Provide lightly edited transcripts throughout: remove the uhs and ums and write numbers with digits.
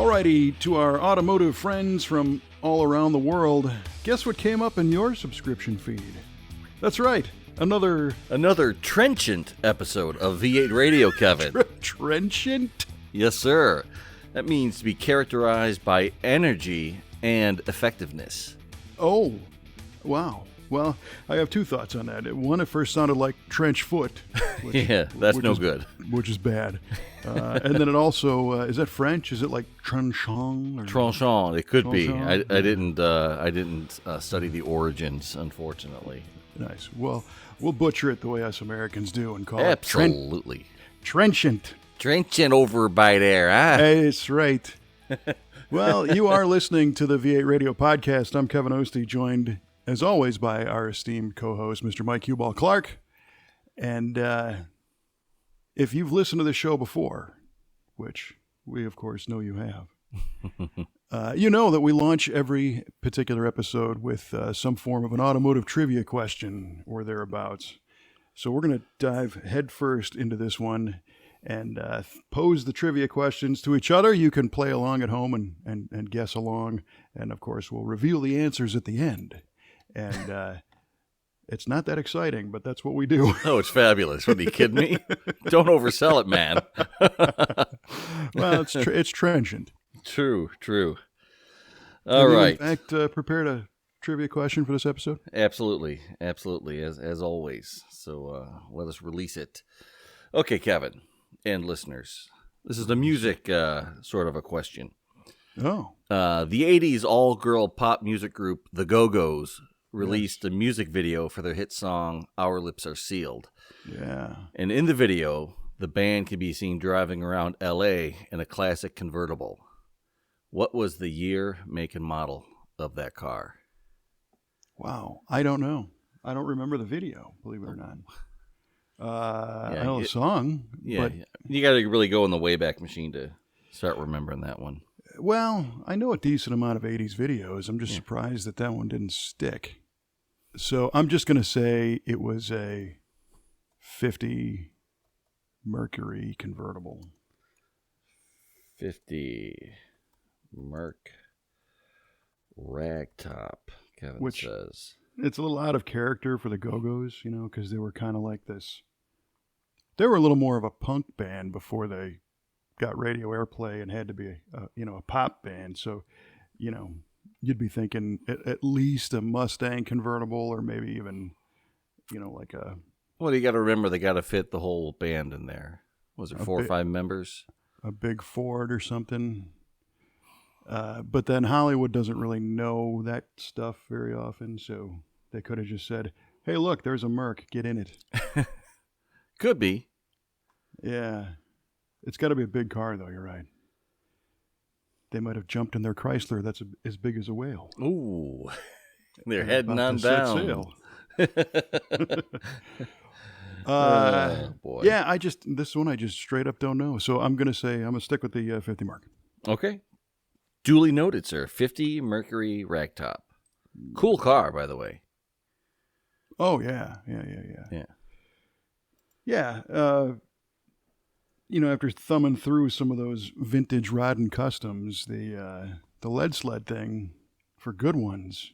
Alrighty, to our automotive friends from all around the world, guess what came up in your subscription feed? That's right, another trenchant episode of V8 Radio, Kevin. Trenchant? Yes, sir. That means to be characterized by energy and effectiveness. Oh, wow. Well, I have two thoughts on that. One, it first sounded like trench foot. Which, that's no good. Which is bad. And then it also, is that French? Is it like tranchant? Tranchant, it could tranchant? be. I didn't study the origins, unfortunately. Nice. Well, we'll butcher it the way us Americans do and call Absolutely. it trenchant. Trenchant over by there, huh? Hey, that's right. Well, you are listening to the V8 Radio Podcast. I'm Kevin Oeste, joined, as always, by our esteemed co-host, Mr. Mike Huball Clarke. And if you've listened to the show before, which we, of course, know you have, you know that we launch every particular episode with some form of an automotive trivia question or thereabouts. So we're going to dive headfirst into this one and pose the trivia questions to each other. You can play along at home and guess along. And, of course, we'll reveal the answers at the end. And it's not that exciting, but that's what we do. Oh, it's fabulous. Are you kidding me? Don't oversell it, man. Well, it's trenchant. True. Have All you, right. in fact, prepared a trivia question for this episode? Absolutely, as always. So let us release it. Okay, Kevin and listeners, this is the music sort of a question. Oh. The 80s all-girl pop music group, the Go-Go's, released a music video for their hit song, Our Lips Are Sealed. Yeah. And in the video, the band can be seen driving around L.A. in a classic convertible. What was the year, make, and model of that car? Wow. I don't know. I don't remember the video, believe it or not. I know the song. Yeah, but, you got to really go in the Wayback Machine to start remembering that one. Well, I know a decent amount of 80s videos. I'm just surprised that one didn't stick. So I'm just going to say it was a 50 Mercury convertible. 50 Merc Ragtop, Kevin says. It's a little out of character for the Go-Go's, because they were kind of like this. They were a little more of a punk band before they got radio airplay and had to be a pop band. So, you'd be thinking at least a Mustang convertible or maybe even, like a... Well, you got to remember they got to fit the whole band in there. Was it 4 or 5 members? A big Ford or something. But then Hollywood doesn't really know that stuff very often, so they could have just said, hey, look, there's a Merc, get in it. Could be. Yeah. It's got to be a big car, though, you're right. They might have jumped in their Chrysler that's as big as a whale. Ooh. They're heading on down. Oh, boy. Yeah, this one I just straight up don't know. So I'm going to stick with the 50 Merc. Okay. Duly noted, sir. 50 Mercury Ragtop. Cool car, by the way. Oh, yeah. Yeah. After thumbing through some of those vintage Rodden Customs, the lead sled thing for good ones,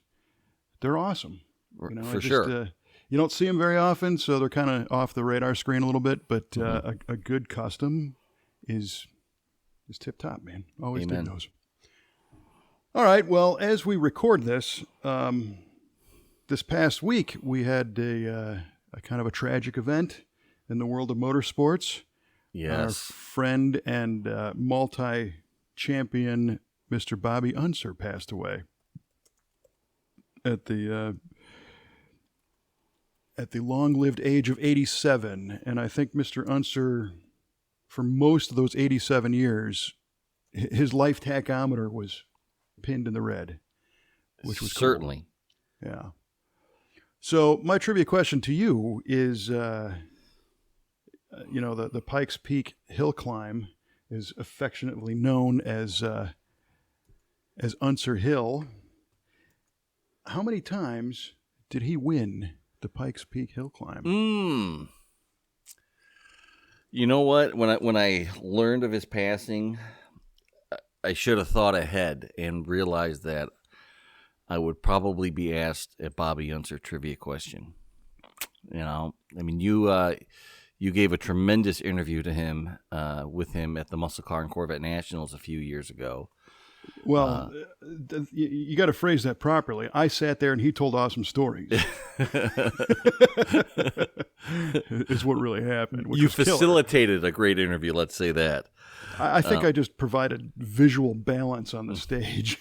they're awesome. For sure. You don't see them very often, so they're kind of off the radar screen a little bit, but a good custom is tip-top, man. Always Amen. did those. All right, well, as we record this, this past week we had a kind of a tragic event in the world of motorsports. Yes. Our friend and multi-champion Mr. Bobby Unser passed away at the long-lived age of 87. And I think Mr. Unser, for most of those 87 years, his life tachometer was pinned in the red, which was certainly cool. Yeah. So my trivia question to you is, the Pikes Peak hill climb is affectionately known as Unser Hill. How many times did he win the Pikes Peak hill climb? You know what? When I learned of his passing, I should have thought ahead and realized that I would probably be asked a Bobby Unser trivia question. You know, I mean, you gave a tremendous interview to him with him at the Muscle Car and Corvette Nationals a few years ago. Well, you got to phrase that properly. I sat there and he told awesome stories. Is what really happened. You facilitated a great interview, let's say that. I think I just provided visual balance on the stage.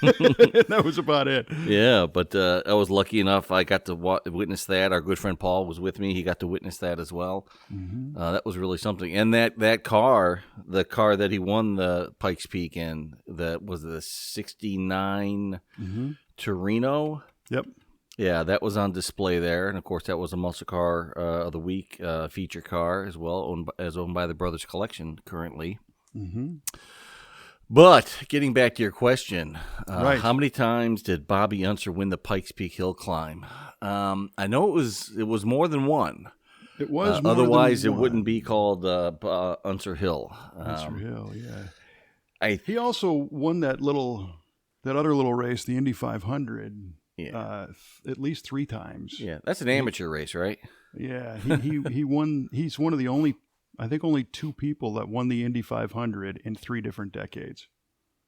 That was about it. Yeah, but I was lucky enough. I got to witness that. Our good friend Paul was with me. He got to witness that as well. Mm-hmm. That was really something. And that car, the car that he won the Pikes Peak in, that was the 69 Torino. Yep. Yeah, that was on display there. And, of course, that was a Muscle Car of the Week feature car as well, owned by the Brothers Collection currently. Mm-hmm. But getting back to your question, right. How many times did Bobby Unser win the Pikes Peak Hill Climb? I know it was more than one. It was more otherwise than it one. wouldn't be called Unser Hill. Unser Hill, yeah. He also won that other little race, the Indy 500, at least 3 times. Yeah, that's an amateur race, right? Yeah, he won. He's one of the only 2 people that won the Indy 500 in 3 different decades.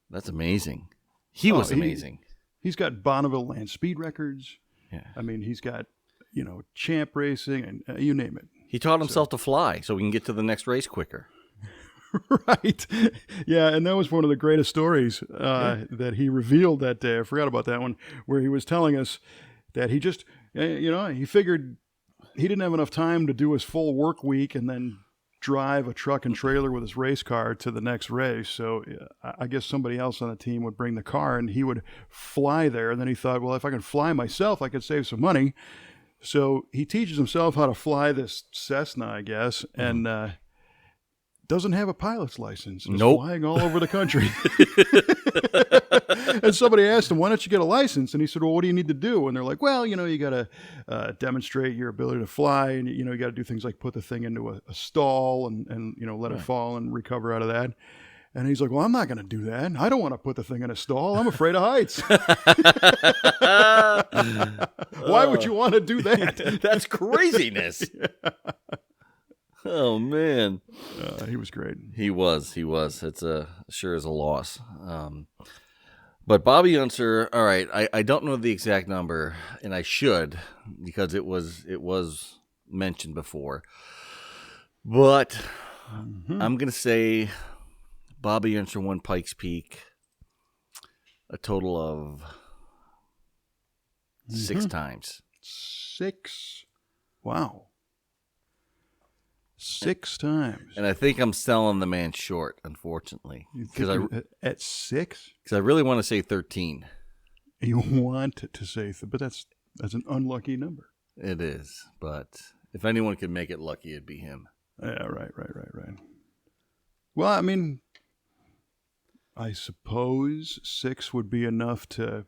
That's amazing. He was amazing. He's got Bonneville Land Speed records. Yeah. I mean, he's got, champ racing and you name it. He taught himself to fly so we can get to the next race quicker. Right. Yeah, and that was one of the greatest stories that he revealed that day. I forgot about that one, where he was telling us that he just, he figured he didn't have enough time to do his full work week and then drive a truck and trailer with his race car to the next race. So I guess somebody else on the team would bring the car and he would fly there. And then he thought, well, if I can fly myself, I could save some money. So he teaches himself how to fly this Cessna, I guess, and doesn't have a pilot's license. Just flying all over the country. And somebody asked him, why don't you get a license? And he said, well, what do you need to do? And they're like, well, you got to demonstrate your ability to fly. And, you got to do things like put the thing into a stall and let it fall and recover out of that. And he's like, well, I'm not going to do that. I don't want to put the thing in a stall. I'm afraid of heights. Why would you want to do that? That's craziness. Yeah. Oh, man. He was great. He was. It's sure is a loss. But Bobby Unser, all right, I don't know the exact number, and I should because it was mentioned before. But I'm going to say Bobby Unser won Pikes Peak a total of 6 times. 6? Wow. 6 times. And I think I'm selling the man short, unfortunately. At 6? Because I really want to say 13. You want to say, but that's an unlucky number. It is, but if anyone could make it lucky, it'd be him. Yeah, right. Well, I mean, I suppose 6 would be enough to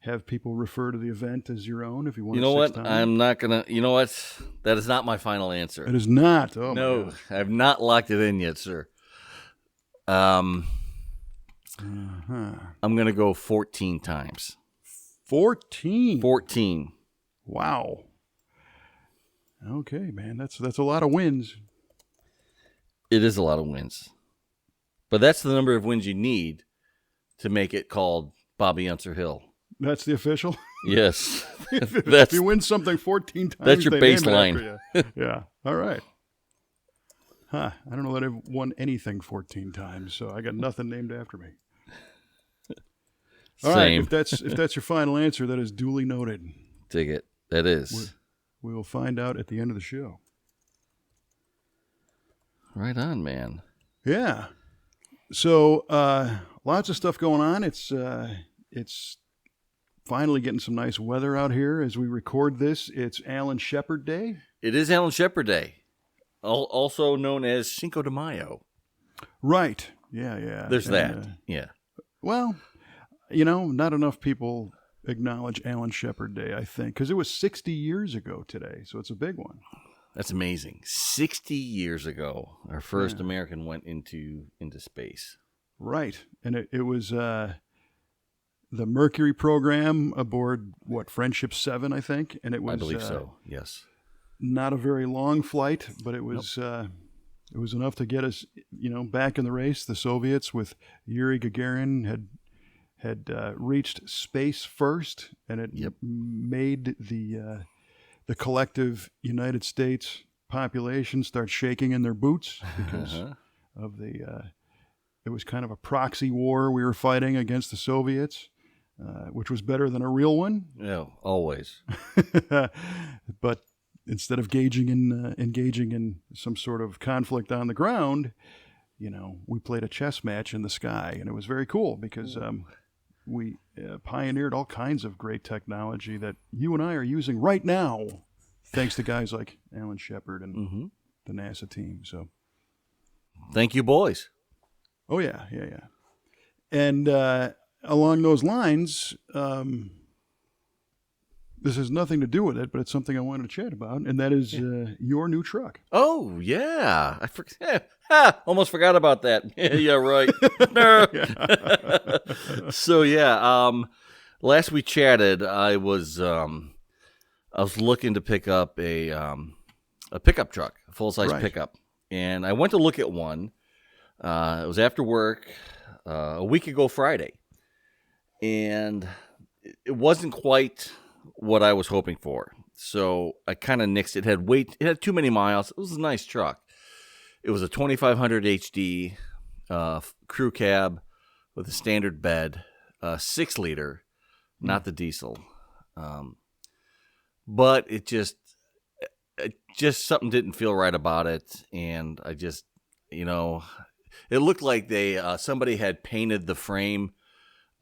have people refer to the event as your own if you want. You know what? Times. I'm not gonna. You know what? That is not my final answer. It is not. Oh no, I have not locked it in yet, sir. I'm gonna go 14 times. 14. 14. Wow. Okay, man. That's a lot of wins. It is a lot of wins, but that's the number of wins you need to make it called Bobby Unser Hill. That's the official? Yes. If you win something 14 times, that's your baseline. Yeah. All right. Huh. I don't know that I've won anything 14 times, so I got nothing named after me. All Same. right. If that's your final answer, that is duly noted. Dig it. That is. We will find out at the end of the show. Right on, man. Yeah. So lots of stuff going on. It's finally getting some nice weather out here as we record this. It's Alan Shepard Day. It is Alan Shepard Day, also known as Cinco de Mayo. Right. Yeah. There's that. Yeah. Well, not enough people acknowledge Alan Shepard Day, I think, because it was 60 years ago today, so it's a big one. That's amazing. 60 years ago, our first American went into space. Right. And it was the Mercury program aboard, Friendship 7, I think. And it was, I believe so, yes. Not a very long flight, but it was it was enough to get us, back in the race. The Soviets with Yuri Gagarin had reached space first, and it made the collective United States population start shaking in their boots because of it was kind of a proxy war we were fighting against the Soviets, which was better than a real one. Yeah, always. But instead of engaging in some sort of conflict on the ground, we played a chess match in the sky, and it was very cool because we pioneered all kinds of great technology that you and I are using right now, thanks to guys like Alan Shepard and the NASA team. So, thank you, boys. Oh yeah. And along those lines, this has nothing to do with it, but it's something I wanted to chat about, and that is your new truck. Oh, yeah. Almost forgot about that. Yeah, right. So, last we chatted, I was looking to pick up a pickup truck, a full-size pickup, and I went to look at one. It was after work a week ago Friday, and it wasn't quite what I was hoping for. So I kind of nixed it. It had too many miles. It was a nice truck. It was a 2500 HD crew cab with a standard bed, 6-liter, not the diesel. But it just something didn't feel right about it, and I just, it looked like somebody had painted the frame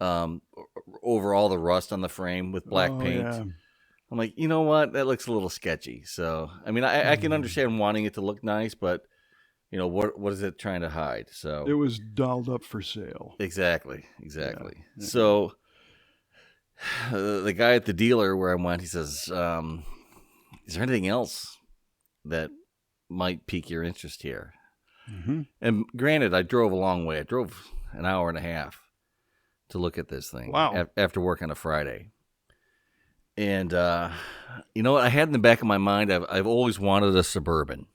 over all the rust on the frame with black paint. Yeah. I'm like, you know what? That looks a little sketchy. So, I mean, I can understand wanting it to look nice, but what is it trying to hide? So it was dolled up for sale. Exactly. Yeah. So the guy at the dealer where I went, he says, "Is there anything else that might pique your interest here?" Mm-hmm. And granted, I drove a long way. I drove an hour and a half to look at this thing. Wow. After work on a Friday. And you know what? I had in the back of my mind, I've always wanted a Suburban.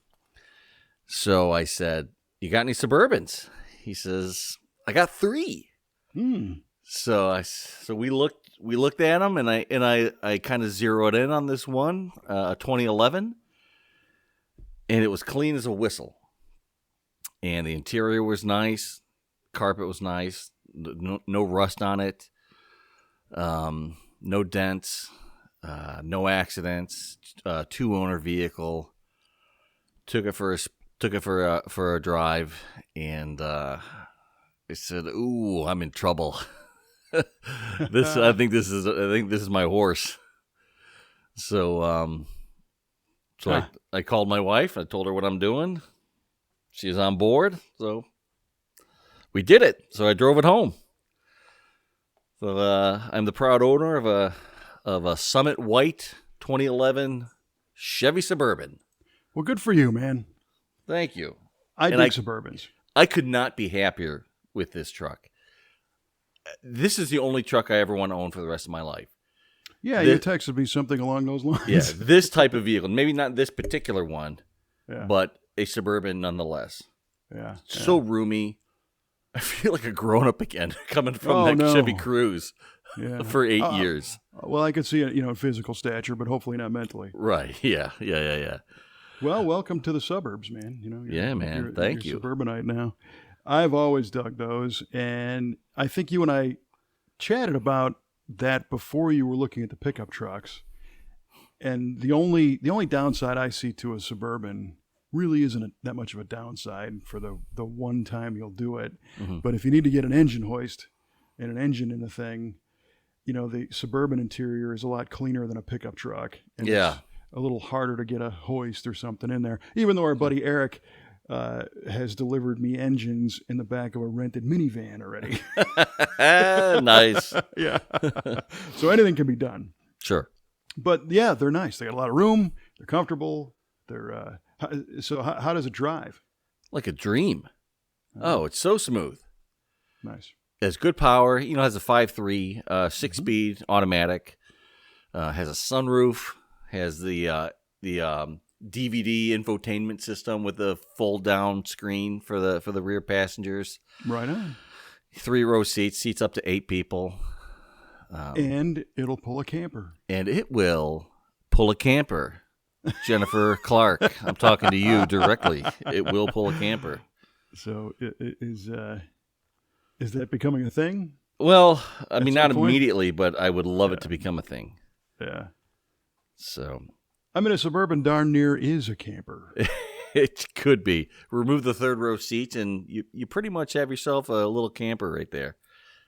So I said, "You got any Suburbans?" He says, "I got 3." So we looked at them, and I kind of zeroed in on this one, a 2011, and it was clean as a whistle. And the interior was nice, carpet was nice, no rust on it, no dents, no accidents, 2-owner vehicle. Took it for a drive, and I said, "Ooh, I'm in trouble." I think this is my horse. So I called my wife. I told her what I'm doing. She's on board. So we did it. So I drove it home. So I'm the proud owner of a Summit White 2011 Chevy Suburban. Well, good for you, man. Thank you. I dig Suburbans. I could not be happier with this truck. This is the only truck I ever want to own for the rest of my life. Yeah, you texted me something along those lines. Yeah, this type of vehicle. Maybe not this particular one, but a Suburban nonetheless. Yeah. So roomy. I feel like a grown-up again, coming from Chevy Cruze for 8 years. Well, I could see it, physical stature, but hopefully not mentally. Right, yeah. Well, welcome to the suburbs, man. Man, thank you. Suburbanite now. I've always dug those, and I think you and I chatted about that before you were looking at the pickup trucks. And the only downside I see to a Suburban really isn't that much of a downside for the one time you'll do it. Mm-hmm. But if you need to get an engine hoist and an engine in the thing, the Suburban interior is a lot cleaner than a pickup truck. And it's a little harder to get a hoist or something in there. Even though our buddy Eric has delivered me engines in the back of a rented minivan already. Nice. Yeah. So anything can be done. Sure. But yeah, they're nice. They got a lot of room. They're comfortable. They're so how does it drive? Like a dream. Oh, it's so smooth. Nice. It has good power. Has a 5.3, 6-speed automatic. Has a sunroof. Has the DVD infotainment system with a fold-down screen for the rear passengers. Right on. 3-row seats up to 8 people. And it'll pull a camper. And it will pull a camper. Jennifer Clarke, I'm talking to you directly. It will pull a camper. So is that becoming a thing? Well, I mean, not immediately, but I would love it to become a thing. Yeah. So, I mean, a Suburban darn near is a camper. It could be. Remove the 3rd-row seats, and you pretty much have yourself a little camper right there.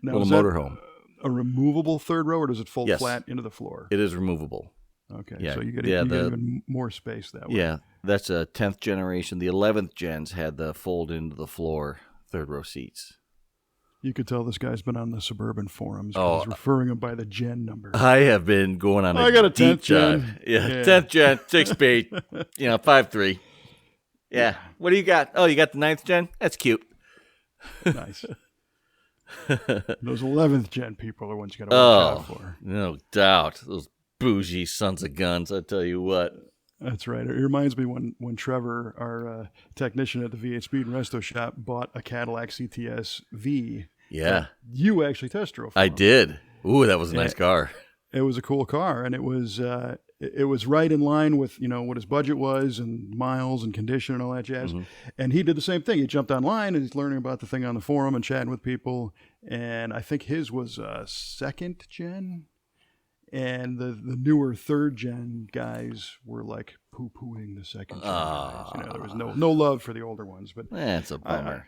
Now, little motorhome. A removable 3rd row, or does it fold flat into the floor? It is removable. Okay, yeah. So you get even more space that way. Yeah, that's a 10th generation. The 11th gens had the fold into the floor 3rd-row seats. You could tell this guy's been on the Suburban forums because he's referring them by the gen number. I have been going on I got a 10th deep gen. dive. Yeah, 10th gen, 6-speed, 5.3. Yeah. What do you got? Oh, you got the 9th gen? That's cute. Nice. Those 11th gen people are ones you got to watch out for. No doubt. Those bougie sons of guns, I tell you what. That's right. It reminds me when Trevor, our technician at the V8 Speed and Resto shop, bought a Cadillac CTS V. Yeah. You actually test drove for I him. did. Ooh, that was a nice car. It was a cool car, and it was right in line with what his budget was and miles and condition and all that jazz. Mm-hmm. And he did the same thing. He jumped online and he's learning about the thing on the forum and chatting with people. And I think his was 2nd gen, and the newer 3rd gen guys were like poo-pooing the 2nd gen guys. There was no love for the older ones. But that's a bummer.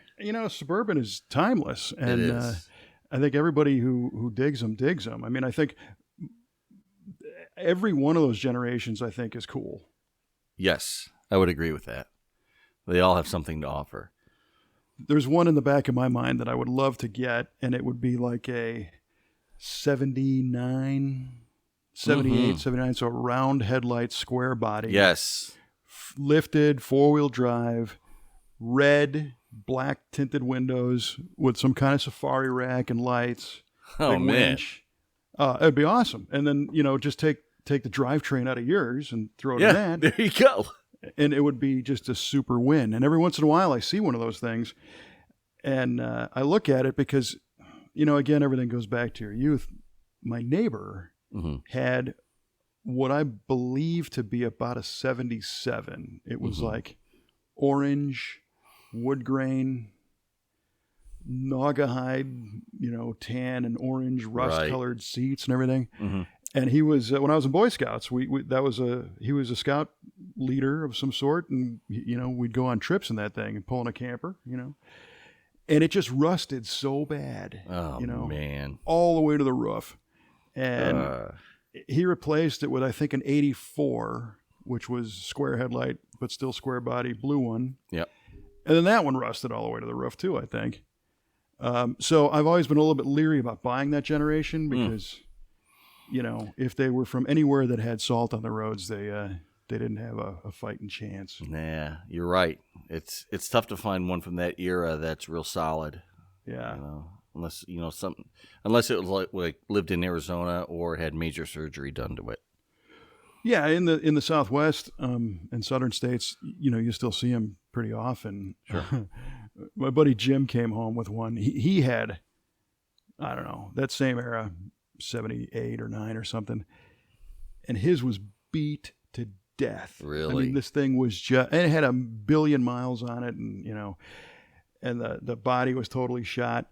Suburban is timeless, and it is. I think everybody who digs them. I mean, I think every one of those generations, I think, is cool. Yes, I would agree with that. They all have something to offer. There's one in the back of my mind that I would love to get, and it would be like a 78, 79, so a round headlight, square body. Yes. Lifted, 4-wheel drive, red, black tinted windows with some kind of safari rack and lights. Oh, man. Winch. It'd be awesome. And then, just take the drivetrain out of yours and throw it in that. There you go. And it would be just a super win. And every once in a while I see one of those things and I look at it because, again, everything goes back to your youth. My neighbor had what I believe to be about a 77. It was like orange, wood grain, naugahyde, tan and orange rust-colored seats and everything. Mm-hmm. And he was when I was in Boy Scouts. He was a scout leader of some sort, and we'd go on trips in that thing and pull in a camper, and it just rusted so bad. Oh man, all the way to the roof, and he replaced it with I think an '84, which was square headlight but still square body, blue one. Yep. And then that one rusted all the way to the roof too, I think. So I've always been a little bit leery about buying that generation because. If they were from anywhere that had salt on the roads, they didn't have a fighting chance. Yeah, you're right. It's tough to find one from that era that's real solid. Yeah. Unless unless it was like lived in Arizona or had major surgery done to it. Yeah, in the Southwest and southern states, you still see them pretty often. Sure. My buddy Jim came home with one. He had, I don't know, that same era. 78 or 9 or something, and his was beat to death. Really? I mean, this thing was just, and it had 1 billion miles on it, and and the body was totally shot.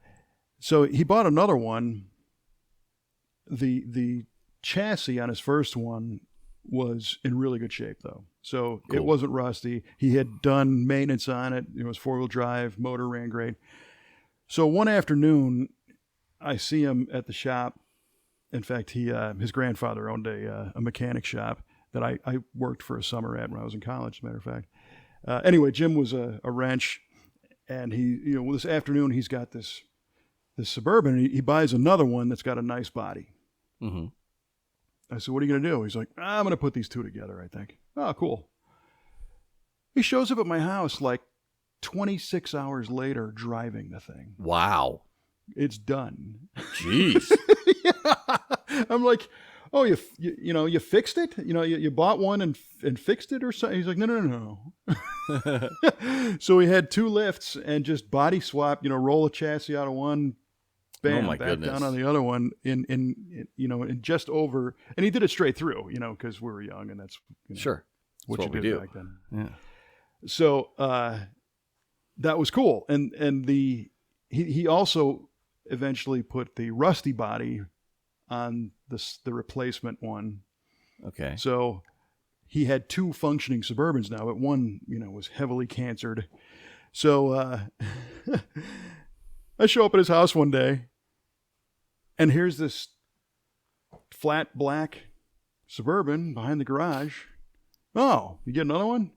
So he bought another one. The chassis on his first one was in really good shape though, so cool. It wasn't rusty. He had done maintenance on it. It was 4-wheel drive, motor ran great. So one afternoon, I see him at the shop. In fact, his grandfather owned a mechanic shop that I worked for a summer at when I was in college, as a matter of fact. Anyway, Jim was a wrench, and he, this afternoon he's got this Suburban, and he buys another one that's got a nice body. Mm-hmm. I said, "What are you going to do?" He's like, "I'm going to put these two together, I think." Oh, cool. He shows up at my house like 26 hours later driving the thing. Wow. It's done. Jeez. Yeah. I'm like, oh, you fixed it? You bought one and fixed it or something? He's like, no. So we had 2 lifts and just body swap, roll a chassis out of one, bam, Oh my back goodness. down on the other one in just over, and he did it straight through, because we were young and that's Sure. what That's you what we did do. back then. Yeah. So that was cool, and he also eventually put the rusty body on the replacement one. Okay. So he had 2 functioning Suburbans now, but one was heavily cancered. So I show up at his house one day, and here's this flat black Suburban behind the garage. Oh, you get another one?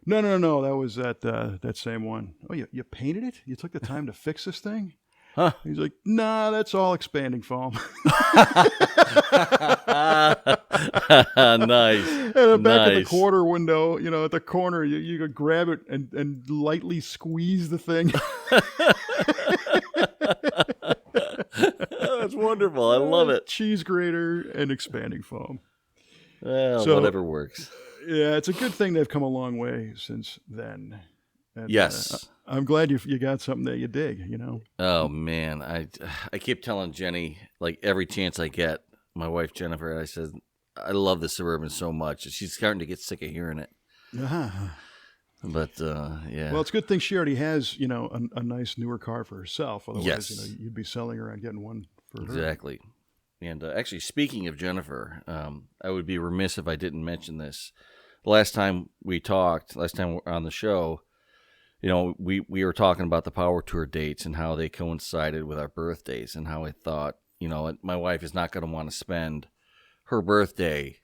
No. That was that same one. Oh, you painted it? You took the time to fix this thing? Huh. He's like, nah, that's all expanding foam. Nice. And then back at the quarter window, at the corner, you could grab it and lightly squeeze the thing. That's wonderful. I love it. Cheese grater and expanding foam. Well, So- whatever works. Yeah, it's a good thing they've come a long way since then. And, Yes. I'm glad you got something that you dig, Oh man, I keep telling Jenny, like every chance I get, my wife Jennifer, I said I love the Suburban so much. She's starting to get sick of hearing it. Uh-huh. But yeah. Well, it's a good thing she already has, a nice newer car for herself. Otherwise, Yes. you'd be selling her and getting one for her. Exactly. And actually, speaking of Jennifer, I would be remiss if I didn't mention this. Last time we talked, last time on the show, we were talking about the Power Tour dates and how they coincided with our birthdays, and how I thought, my wife is not going to want to spend her birthday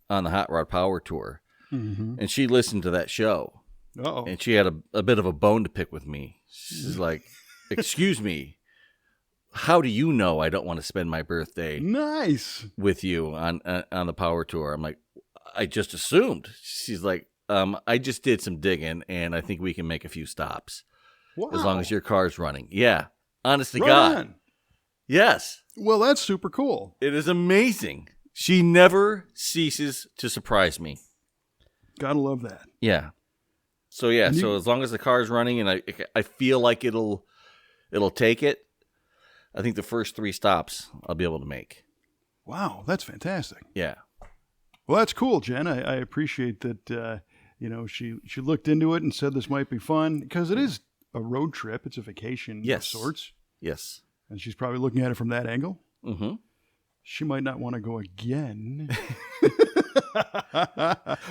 on the Hot Rod Power Tour. Mm-hmm. And she listened to that show, Uh-oh. and she had a bit of a bone to pick with me. She's like, excuse me, how do you know I don't want to spend my birthday Nice. with you on the Power Tour? I'm like, I just assumed. She's like, I just did some digging, and I think we can make a few stops. Wow. As long as your car's running. Yeah. Honest to Right God. on. Yes. Well, that's super cool. It is amazing. She never ceases to surprise me. Gotta love that. Yeah. So yeah, And so as long as the car's running and I feel like it'll take it, I think the first 3 stops I'll be able to make. Wow, that's fantastic. Yeah. Well, that's cool, Jen. I appreciate that. She looked into it and said this might be fun because it is a road trip. It's a vacation Yes. of sorts, Yes. and she's probably looking at it from that angle. Mm-hmm. She might not want to go again,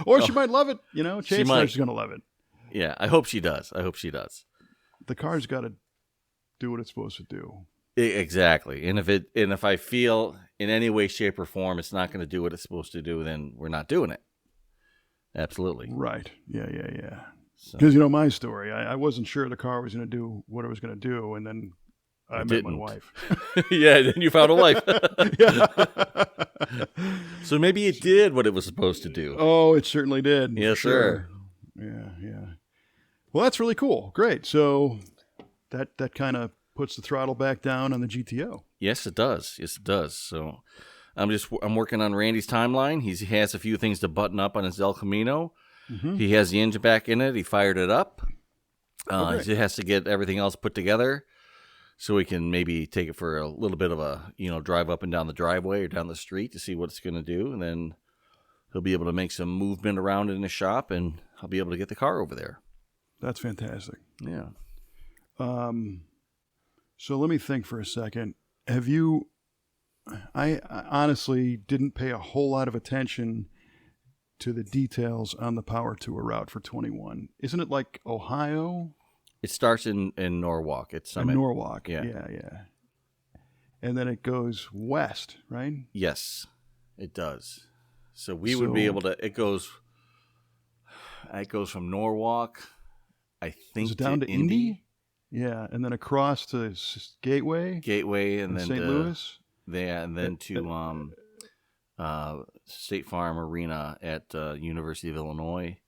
or she might love it. Chances might. are she's going to love it. Yeah, I hope she does. The car's got to do what it's supposed to do. Exactly. And if I feel in any way, shape, or form it's not going to do what it's supposed to do, then we're not doing it. Absolutely. Right. Yeah. So, Because my story, I wasn't sure the car was going to do what it was going to do, and then I met my didn't. wife. yeah, then you found a wife. Yeah. So maybe it did what it was supposed to do. Oh, it certainly did. Yes, for sure. Yeah. Well, that's really cool. Great. So that kind of puts the throttle back down on the GTO. Yes, it does. So I'm working on Randy's timeline. He has a few things to button up on his El Camino. Mm-hmm. He has the engine back in it. He fired it up. Okay. He has to get everything else put together so we can maybe take it for a little bit of a, drive up and down the driveway or down the street to see what it's going to do. And then he'll be able to make some movement around in the shop, and I'll be able to get the car over there. That's fantastic. Yeah. So let me think for a second. I honestly didn't pay a whole lot of attention to the details on the Power Tour route for 21. Isn't it like Ohio? It starts in Norwalk. It's In Summit. Norwalk. Yeah. Yeah. And then it goes west, right? Yes, it does. So we would be able to. It goes from Norwalk, I think, Is it down to Indy? Yeah, and then across to Gateway, and then St. Louis. Yeah, and then to State Farm Arena at University of Illinois.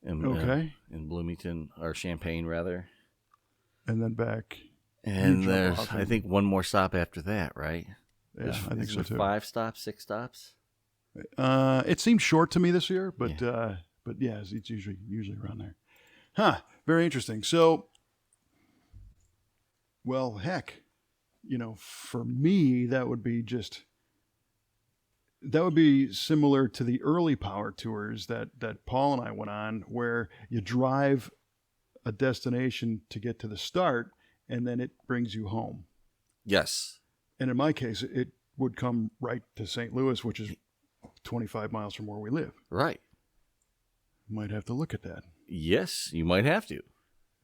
In Okay. in Bloomington, or Champaign rather. And then back And jump there's, off I and- think, one more stop after that, right? Yeah, I think so too. 5 stops, 6 stops. It seemed short to me this year, but yeah, it's usually around there. Huh. Very interesting. So, well, heck, for me, that would be similar to the early power tours that Paul and I went on, where you drive a destination to get to the start, and then it brings you home. Yes. And in my case, it would come right to St. Louis, which is 25 miles from where we live. Right. Might have to look at that. Yes, you might have to.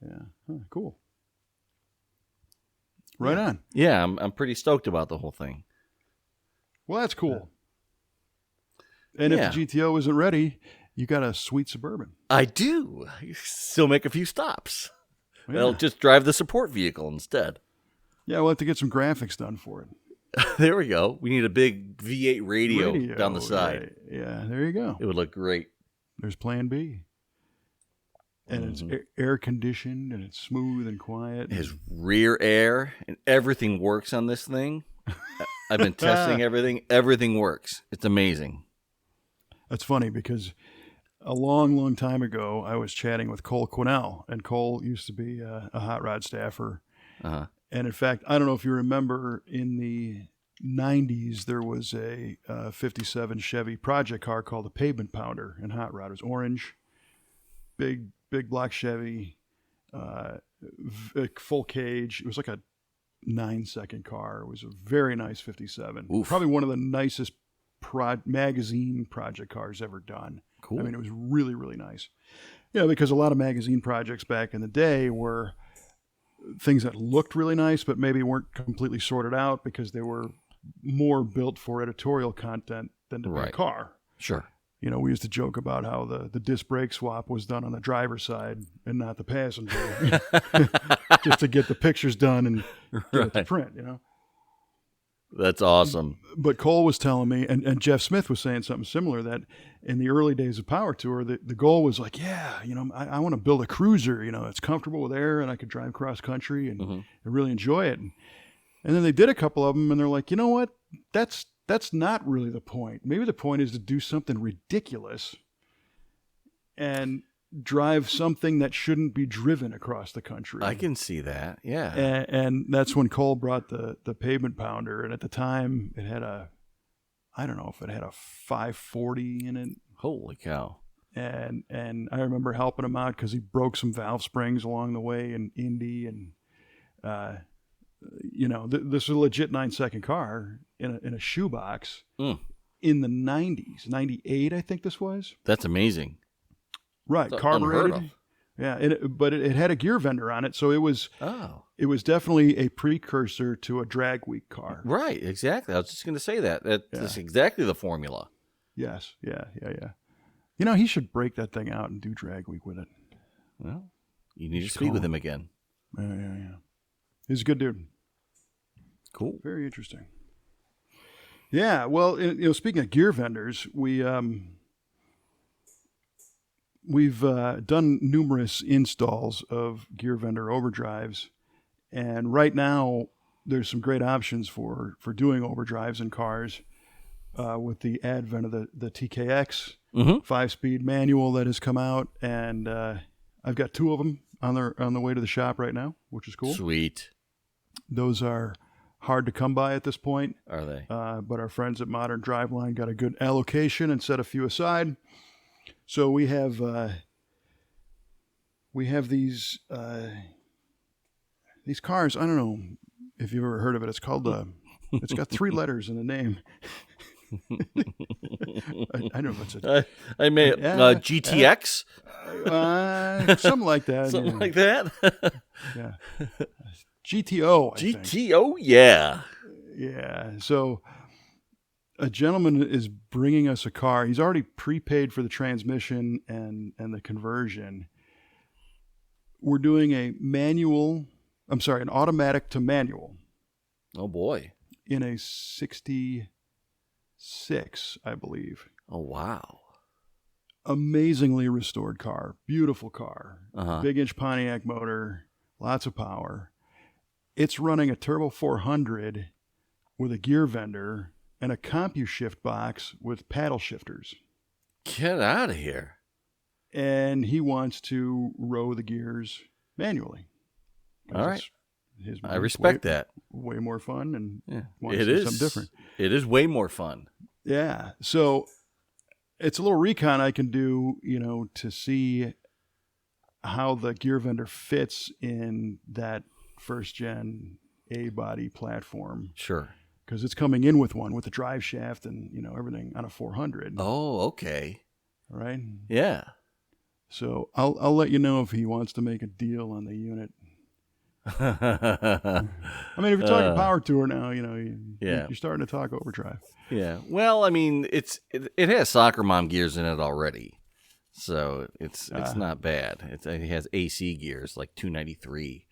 Yeah. Huh, cool. Right on. Yeah, I'm pretty stoked about the whole thing. Well, that's cool. And if the GTO isn't ready, you got a sweet Suburban. I do. You still make a few stops. Yeah. I'll just drive the support vehicle instead. Yeah, we'll have to get some graphics done for it. There we go. We need a big V8 radio down the side. Yeah, there you go. It would look great. There's Plan B. And it's air conditioned and it's smooth and quiet. It has rear air and everything works on this thing. I've been testing everything. Everything works. It's amazing. That's funny because a long, long time ago, I was chatting with Cole Quinnell, and Cole used to be a hot rod staffer. Uh-huh. And in fact, I don't know if you remember, in the 90s, there was a 57 Chevy project car called the Pavement Pounder in hot rod. It was orange, big block Chevy, full cage. It was like a 9-second car. It was a very nice 57. Oof. Probably one of the nicest magazine project cars ever done. Cool. I mean, it was really, really nice. Because a lot of magazine projects back in the day were things that looked really nice, but maybe weren't completely sorted out because they were more built for editorial content than to be a car. Sure. We used to joke about how the disc brake swap was done on the driver's side and not the passenger, just to get the pictures done and get it to print, That's awesome. But Cole was telling me, and Jeff Smith was saying something similar, that in the early days of Power Tour, the goal was like, I want to build a cruiser, it's comfortable with air and I could drive cross country and really enjoy it. And then they did a couple of them and they're like, you know what? That's not really the point. Maybe the point is to do something ridiculous and drive something that shouldn't be driven across the country. I can see that. Yeah. And that's when Cole brought the Pavement Pounder. And at the time it had I don't know if it had a 540 in it. Holy cow. And I remember helping him out because he broke some valve springs along the way in Indy. And, this is a legit 9-second car in a shoebox in the 90s, 98, I think this was. That's amazing. Right, That's carbureted. Yeah, but it had a gear vendor on it, so it was definitely a precursor to a drag week car. Right, exactly. I was just going to say that. That's exactly the formula. Yes, yeah. He should break that thing out and do drag week with it. Well, you need to speak with him again. Yeah. He's a good dude. Cool. Very interesting. Yeah, well, speaking of gear vendors, we've done numerous installs of gear vendor overdrives, and right now there's some great options for doing overdrives in cars with the advent of the TKX 5-speed manual that has come out, and I've got 2 of them on the way to the shop right now, which is cool. Sweet. Those are hard to come by at this point. Are they? But our friends at Modern Driveline got a good allocation and set a few aside. So we have these cars. I don't know if you've ever heard of it. It's called it's got 3 letters in the name. I don't know if it's I may GTX, something like that. Something like that. Yeah. GTO. GTO, yeah. Yeah. So a gentleman is bringing us a car. He's already prepaid for the transmission and the conversion. We're doing an automatic to manual. Oh boy. In a 66, I believe. Oh wow. Amazingly restored car. Beautiful car. Uh-huh. Big inch Pontiac motor. Lots of power. it's running a Turbo 400 with a gear vendor and a CompuShift box with paddle shifters. Get out of here. And he wants to row the gears manually. All right. I respect that. Way more fun, and wants to do something different. It is way more fun. Yeah. So it's a little recon I can do, to see how the gear vendor fits in that first gen A-body platform. Sure. Because it's coming in with the drive shaft and, everything on a 400. Oh, okay. All right. Yeah. So I'll let you know if he wants to make a deal on the unit. I mean, if you're talking power tour now, you're starting to talk overdrive. Yeah. Well, I mean, it has soccer mom gears in it already, so it's not bad. It has AC gears like 293.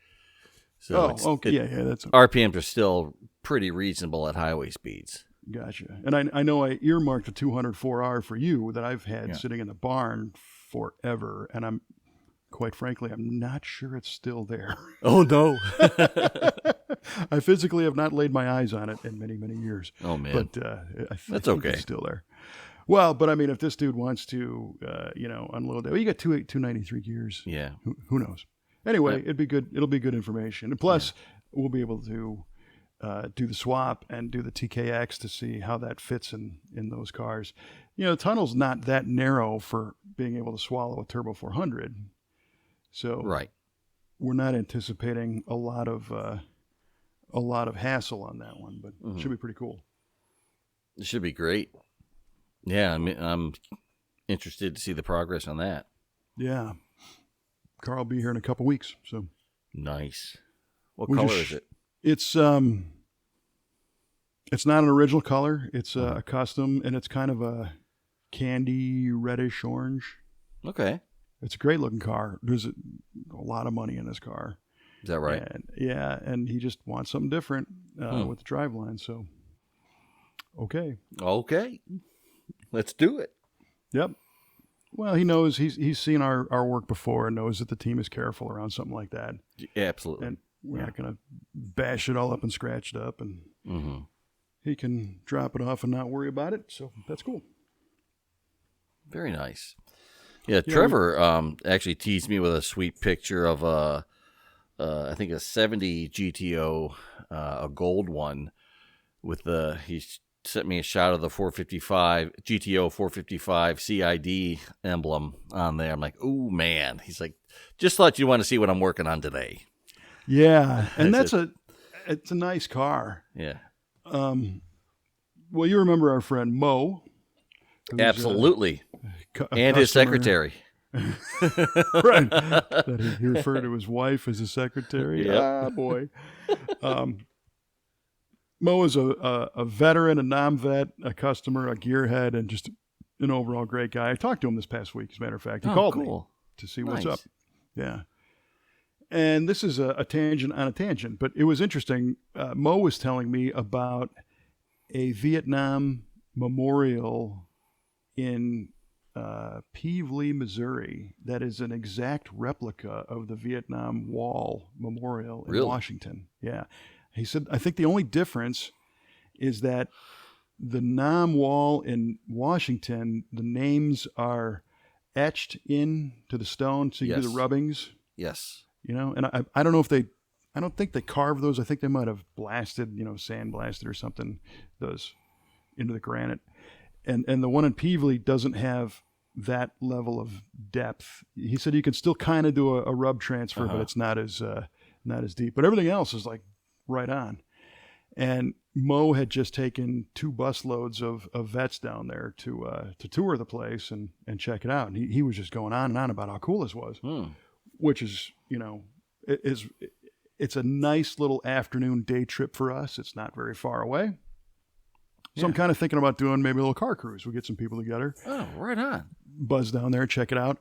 So okay. That's RPMs are still pretty reasonable at highway speeds. Gotcha. And I know I earmarked a 204R for you that I've had sitting in the barn forever, and quite frankly, I'm not sure it's still there. Oh, no. I physically have not laid my eyes on it in many, many years. Oh, man. But I think that's okay. It's still there. Well, but I mean, if this dude wants to, unload that, you got 293 gears. Yeah. Who knows? Anyway, it'd be good. It'll be good information. And plus, we'll be able to do the swap and do the TKX to see how that fits in those cars. The tunnel's not that narrow for being able to swallow a Turbo 400. So we're not anticipating a lot of hassle on that one, but it should be pretty cool. It should be great. Yeah, I'm interested to see the progress on that. Yeah, Carl will be here in a couple weeks. So nice. What color is it? It's not an original color. It's a custom, and it's kind of a candy reddish orange. Okay. It's a great looking car. There's a lot of money in this car. Is that right? And he just wants something different with the driveline. So, okay, let's do it. Yep. Well, he knows he's seen our work before and knows that the team is careful around something like that. Yeah, absolutely. And we're not going to bash it all up and scratch it up, and he can drop it off and not worry about it. So that's cool. Very nice. Yeah, Trevor actually teased me with a sweet picture of I think a 70 GTO, a gold one, he sent me a shot of the 455 GTO 455 CID emblem on there. I'm like, ooh man. He's like, just thought you want to see what I'm working on today. Yeah, and it's a nice car. Yeah. Well, you remember our friend Mo. Absolutely. And his secretary. Right. That he referred to his wife as a secretary. Yep. Ah, boy. Mo is a veteran, a non-vet, a customer, a gearhead, and just an overall great guy. I talked to him this past week, as a matter of fact. He called me to see what's up. Yeah. And this is a tangent on a tangent, but it was interesting. Mo was telling me about a Vietnam memorial in Peevely, Missouri, that is an exact replica of the Vietnam Wall Memorial in Washington. Yeah. He said, I think the only difference is that the Nam Wall in Washington, the names are etched into the stone, so you do the rubbings. Yes. And I don't know if I don't think they carved those. I think they might have blasted, sandblasted or something, those into the granite. And the one in Peevely doesn't have that level of depth. He said you can still kind of do a rub transfer, but it's not as deep. But everything else is like right on. And Mo had just taken 2 busloads of vets down there to tour the place and check it out. And he was just going on and on about how cool this was, which is, it's a nice little afternoon day trip for us. It's not very far away. So I'm kind of thinking about doing maybe a little car cruise. We get some people together. Oh, right on. Buzz down there, check it out.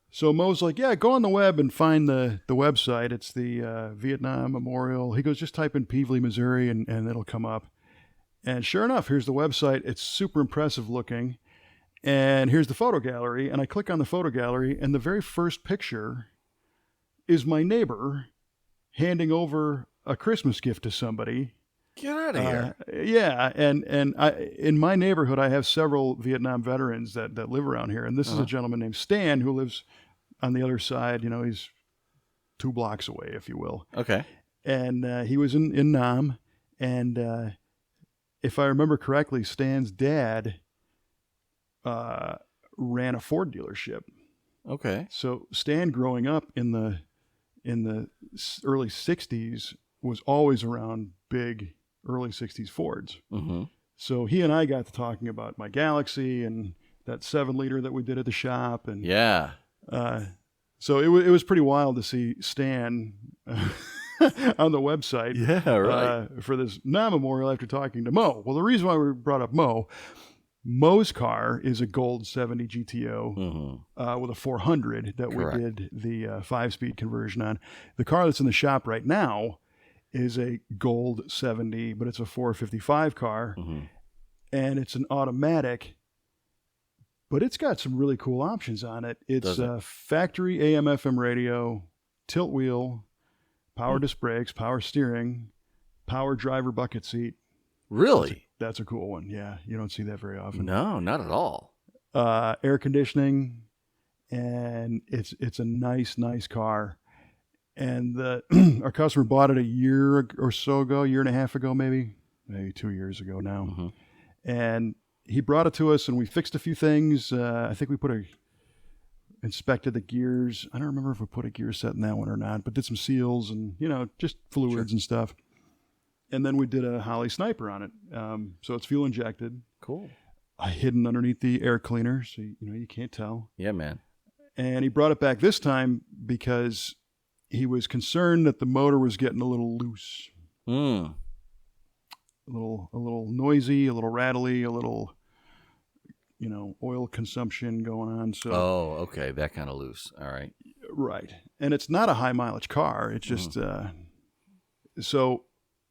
So Mo's like, yeah, go on the web and find the website. It's the Vietnam Memorial. He goes, just type in Peevely, Missouri, and it'll come up. And sure enough, here's the website. It's super impressive looking. And here's the photo gallery. And I click on the photo gallery, and the very first picture is my neighbor handing over a Christmas gift to somebody. Get out of here. Yeah, and I, in my neighborhood, I have several Vietnam veterans that live around here, and this is a gentleman named Stan who lives on the other side. He's 2 blocks away, if you will. Okay. And he was in Nam, and if I remember correctly, Stan's dad ran a Ford dealership. Okay. So Stan, growing up in the early '60s, was always around big early '60s Fords. Mm-hmm. So he and I got to talking about my Galaxy and that 7-liter that we did at the shop, and Yeah. so it was pretty wild to see Stan on the website. Yeah, right. For this Nam memorial after talking to Mo. Well, the reason why we brought up Mo's car is a gold 70 GTO with a 400 that Correct. we did the 5-speed conversion on. The car that's in the shop right now is a gold 70, but it's a 455 car, and it's an automatic, but it's got some really cool options on it. It's a factory AM/FM radio, tilt wheel, power disc brakes, power steering, power driver bucket seat. Really? That's a cool one. Yeah, you don't see that very often. No, not at all. Air conditioning, and it's a nice car. And our customer bought it a year or so ago, year and a half ago, maybe 2 years ago now. And he brought it to us, and we fixed a few things. I think we inspected the gears. I don't remember if we put a gear set in that one or not, but did some seals and just fluids and stuff. And then we did a Holley Sniper on it. So it's fuel injected. Cool. Hidden underneath the air cleaner, so you can't tell. Yeah, man. And he brought it back this time because he was concerned that the motor was getting a little loose. A little noisy, a little rattly, a little oil consumption going on. So okay, that kind of loose. All right. Right. And it's not a high mileage car. It's just so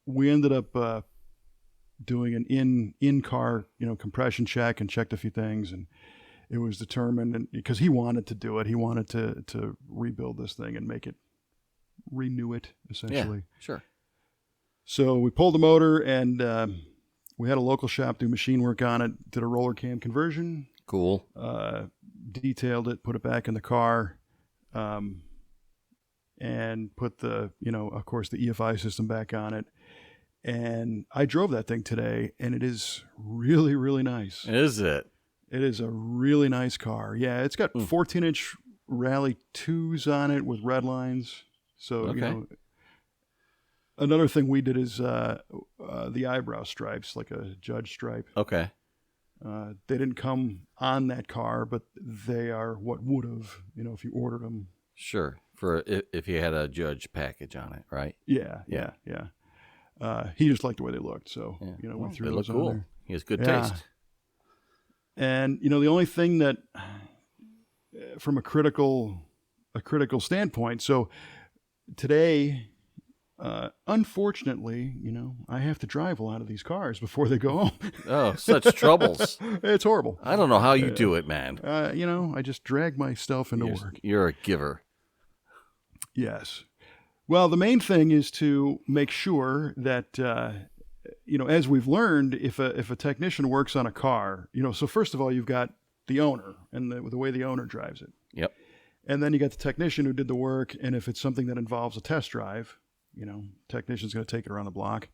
we ended up doing an in-car, compression check and checked a few things, and it was determined, and because he wanted to do it, he wanted to rebuild this thing and renew it essentially. Yeah, sure. So we pulled the motor, and we had a local shop do machine work on it, did a roller cam conversion. Cool. Detailed it, put it back in the car, and put of course, the EFI system back on it. And I drove that thing today, and it is really, really nice. Is it? It is a really nice car. Yeah, it's got 14-inch Rally 2s on it with red lines. So, another thing we did is the eyebrow stripes, like a judge stripe. Okay. They didn't come on that car, but they are what would have, if you ordered them. Sure. For if you had a judge package on it, right? Yeah. He just liked the way they looked, so we threw those on there. He has good taste. And the only thing that, from a critical standpoint, so today, unfortunately, I have to drive a lot of these cars before they go home. Oh, such troubles! It's horrible. I don't know how you do it, man. I just drag myself into work. You're a giver. Yes. Well, the main thing is to make sure that, as we've learned, if a technician works on a car, so first of all, you've got the owner and the way the owner drives it. Yep. And then you got the technician who did the work. And if it's something that involves a test drive, technician's going to take it around the block.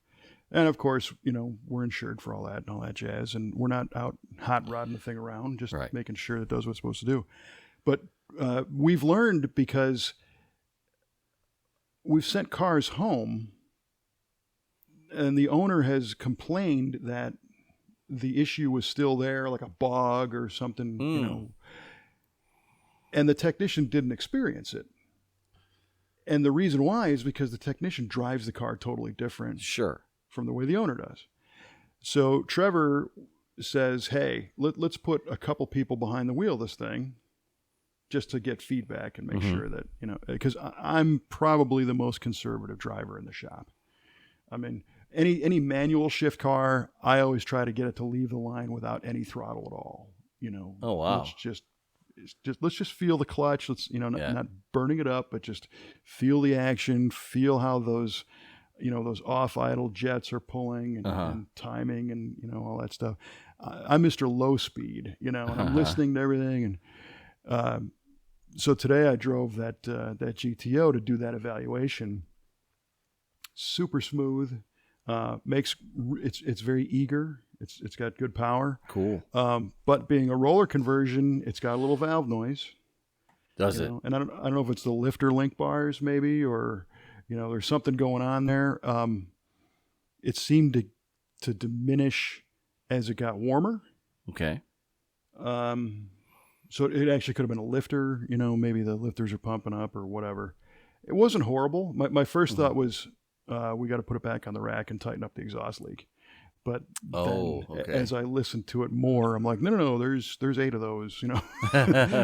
And of course, we're insured for all that and all that jazz. And we're not out hot rodding the thing around, just making sure it does what it's supposed to do. But we've learned, because we've sent cars home, and the owner has complained that the issue was still there, like a bug or something, and the technician didn't experience it. And the reason why is because the technician drives the car totally different from the way the owner does. So Trevor says, hey, let's put a couple people behind the wheel of this thing, just to get feedback and make sure that, because I'm probably the most conservative driver in the shop. I mean, any manual shift car, I always try to get it to leave the line without any throttle at all. Oh, wow. Let's just feel the clutch. Let's, not burning it up, but just feel the action, feel how those, those off idle jets are pulling and timing and all that stuff. I'm Mr. Low Speed, and I'm listening to everything. And so today I drove that GTO to do that evaluation. Super smooth. It's very eager. It's got good power. Cool. But being a roller conversion, it's got a little valve noise. Does it? And I don't know if it's the lifter link bars maybe, or there's something going on there. It seemed to diminish as it got warmer. Okay. So it actually could have been a lifter. Maybe the lifters are pumping up or whatever. It wasn't horrible. My first thought was we got to put it back on the rack and tighten up the exhaust leak. But as I listened to it more, I'm like, no, there's 8 of those,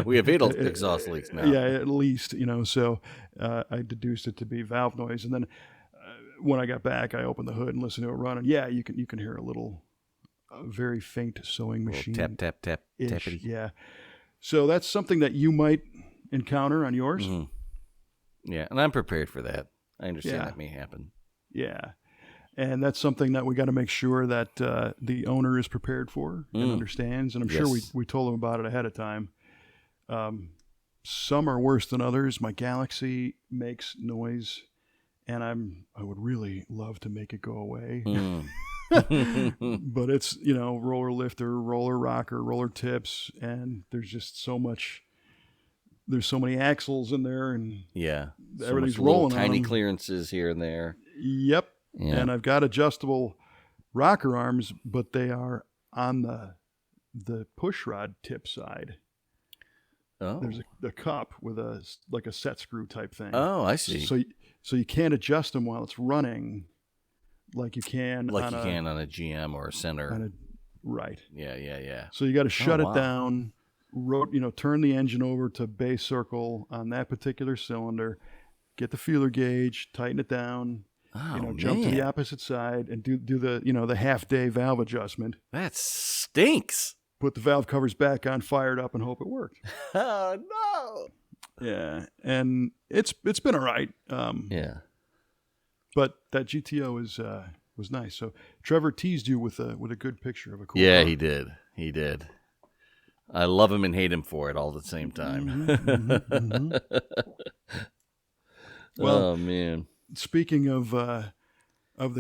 We have 8 exhaust leaks now. Yeah, at least, So I deduced it to be valve noise, and then when I got back, I opened the hood and listened to it run, and yeah, you can hear a very faint sewing machine. Tap tap tap tappity. Yeah. So that's something that you might encounter on yours. Mm-hmm. Yeah, and I'm prepared for that. I understand that may happen. Yeah. And that's something that we got to make sure that the owner is prepared for and understands. And I'm sure we told him about it ahead of time. Some are worse than others. My Galaxy makes noise, and I would really love to make it go away. But it's, roller lifter, roller rocker, roller tips, and there's just so much. There's so many axles in there, and everything's rolling. Tiny on them. Clearances here and there. Yep. Yeah. And I've got adjustable rocker arms, but they are on the push rod tip side. Oh. There's a cup with a set screw type thing. Oh, I see. So you can't adjust them while it's running, like you can on a GM or a Center. Right. Yeah. So you got to shut it down. Turn the engine over to base circle on that particular cylinder. Get the feeler gauge, tighten it down. Jump to the opposite side and do the the half-day valve adjustment. That stinks. Put the valve covers back on, fire it up, and hope it worked. Oh no! Yeah, and it's been all right. Yeah, but that GTO was nice. So Trevor teased you with a good picture of a cool. Yeah, car. He did. I love him and hate him for it all at the same time. Well, oh man. Speaking of the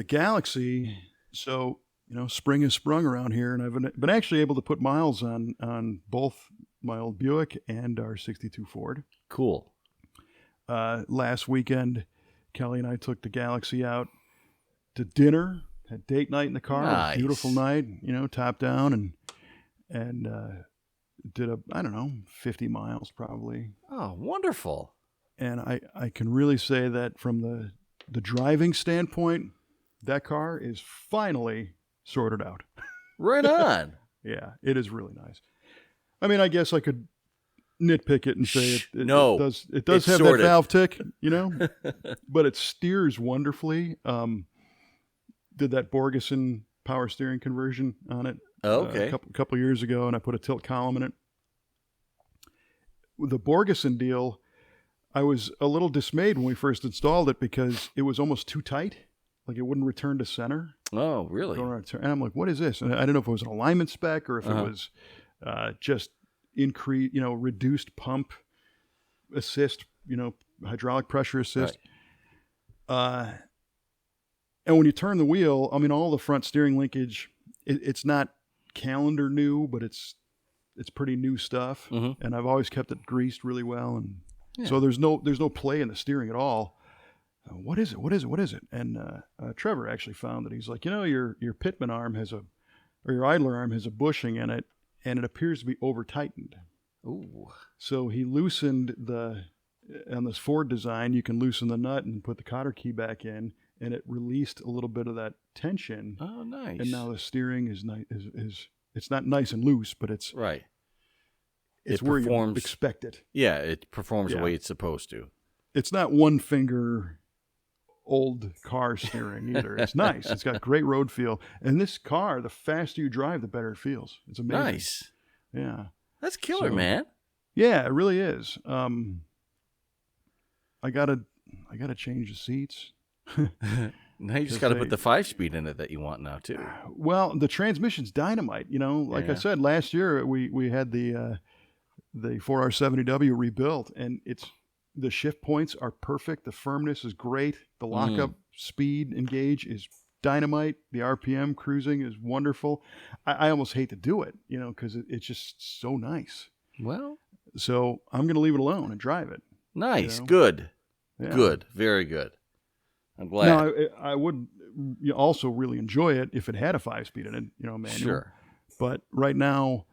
Galaxy, so spring has sprung around here, and I've been actually able to put miles on both my old Buick and our '62 Ford. Cool. Last weekend, Kelly and I took the Galaxy out to dinner, had date night in the car. Nice. Beautiful night, top down, and did 50 miles probably. Oh, wonderful. And I can really say that from the driving standpoint, that car is finally sorted out. Right on. Yeah, it is really nice. I mean, I guess I could nitpick it and say it does have that valve tick, but it steers wonderfully. Did that Borgeson power steering conversion on it a couple years ago, and I put a tilt column in it. With the Borgeson deal, I was a little dismayed when we first installed it because it was almost too tight. Like it wouldn't return to center. Oh, really? And I'm like, what is this? And I didn't know if it was an alignment spec or if it was just reduced pump assist, hydraulic pressure assist. Right. And when you turn the wheel, I mean, all the front steering linkage, it's not calendar new, but it's pretty new stuff. Mm-hmm. And I've always kept it greased really well. And so there's no play in the steering at all. What is it? And Trevor actually found that he's like, your Pitman arm or your idler arm has a bushing in it, and it appears to be over tightened. Ooh. So he loosened on this Ford design, you can loosen the nut and put the cotter key back in, and it released a little bit of that tension. Oh, nice. And now the steering is it's not nice and loose, but it's right. It's where you expect it. Yeah, it performs the way it's supposed to. It's not one finger old car steering either. It's nice. It's got great road feel. And this car, the faster you drive, the better it feels. It's amazing. Nice. Yeah. That's killer, man. Yeah, it really is. I gotta change the seats. Now you just got to put the 5-speed in it that you want now too. Well, the transmission's dynamite. Like I said, last year we had the 4R70W rebuilt, and the shift points are perfect. The firmness is great. The lockup speed engage is dynamite. The RPM cruising is wonderful. I almost hate to do it, because it's just so nice. Well, so I'm going to leave it alone and drive it. Nice. Good. Yeah. Good. Very good. I'm glad. Now, I would also really enjoy it if it had a 5-speed in it, manual. Sure. But right now,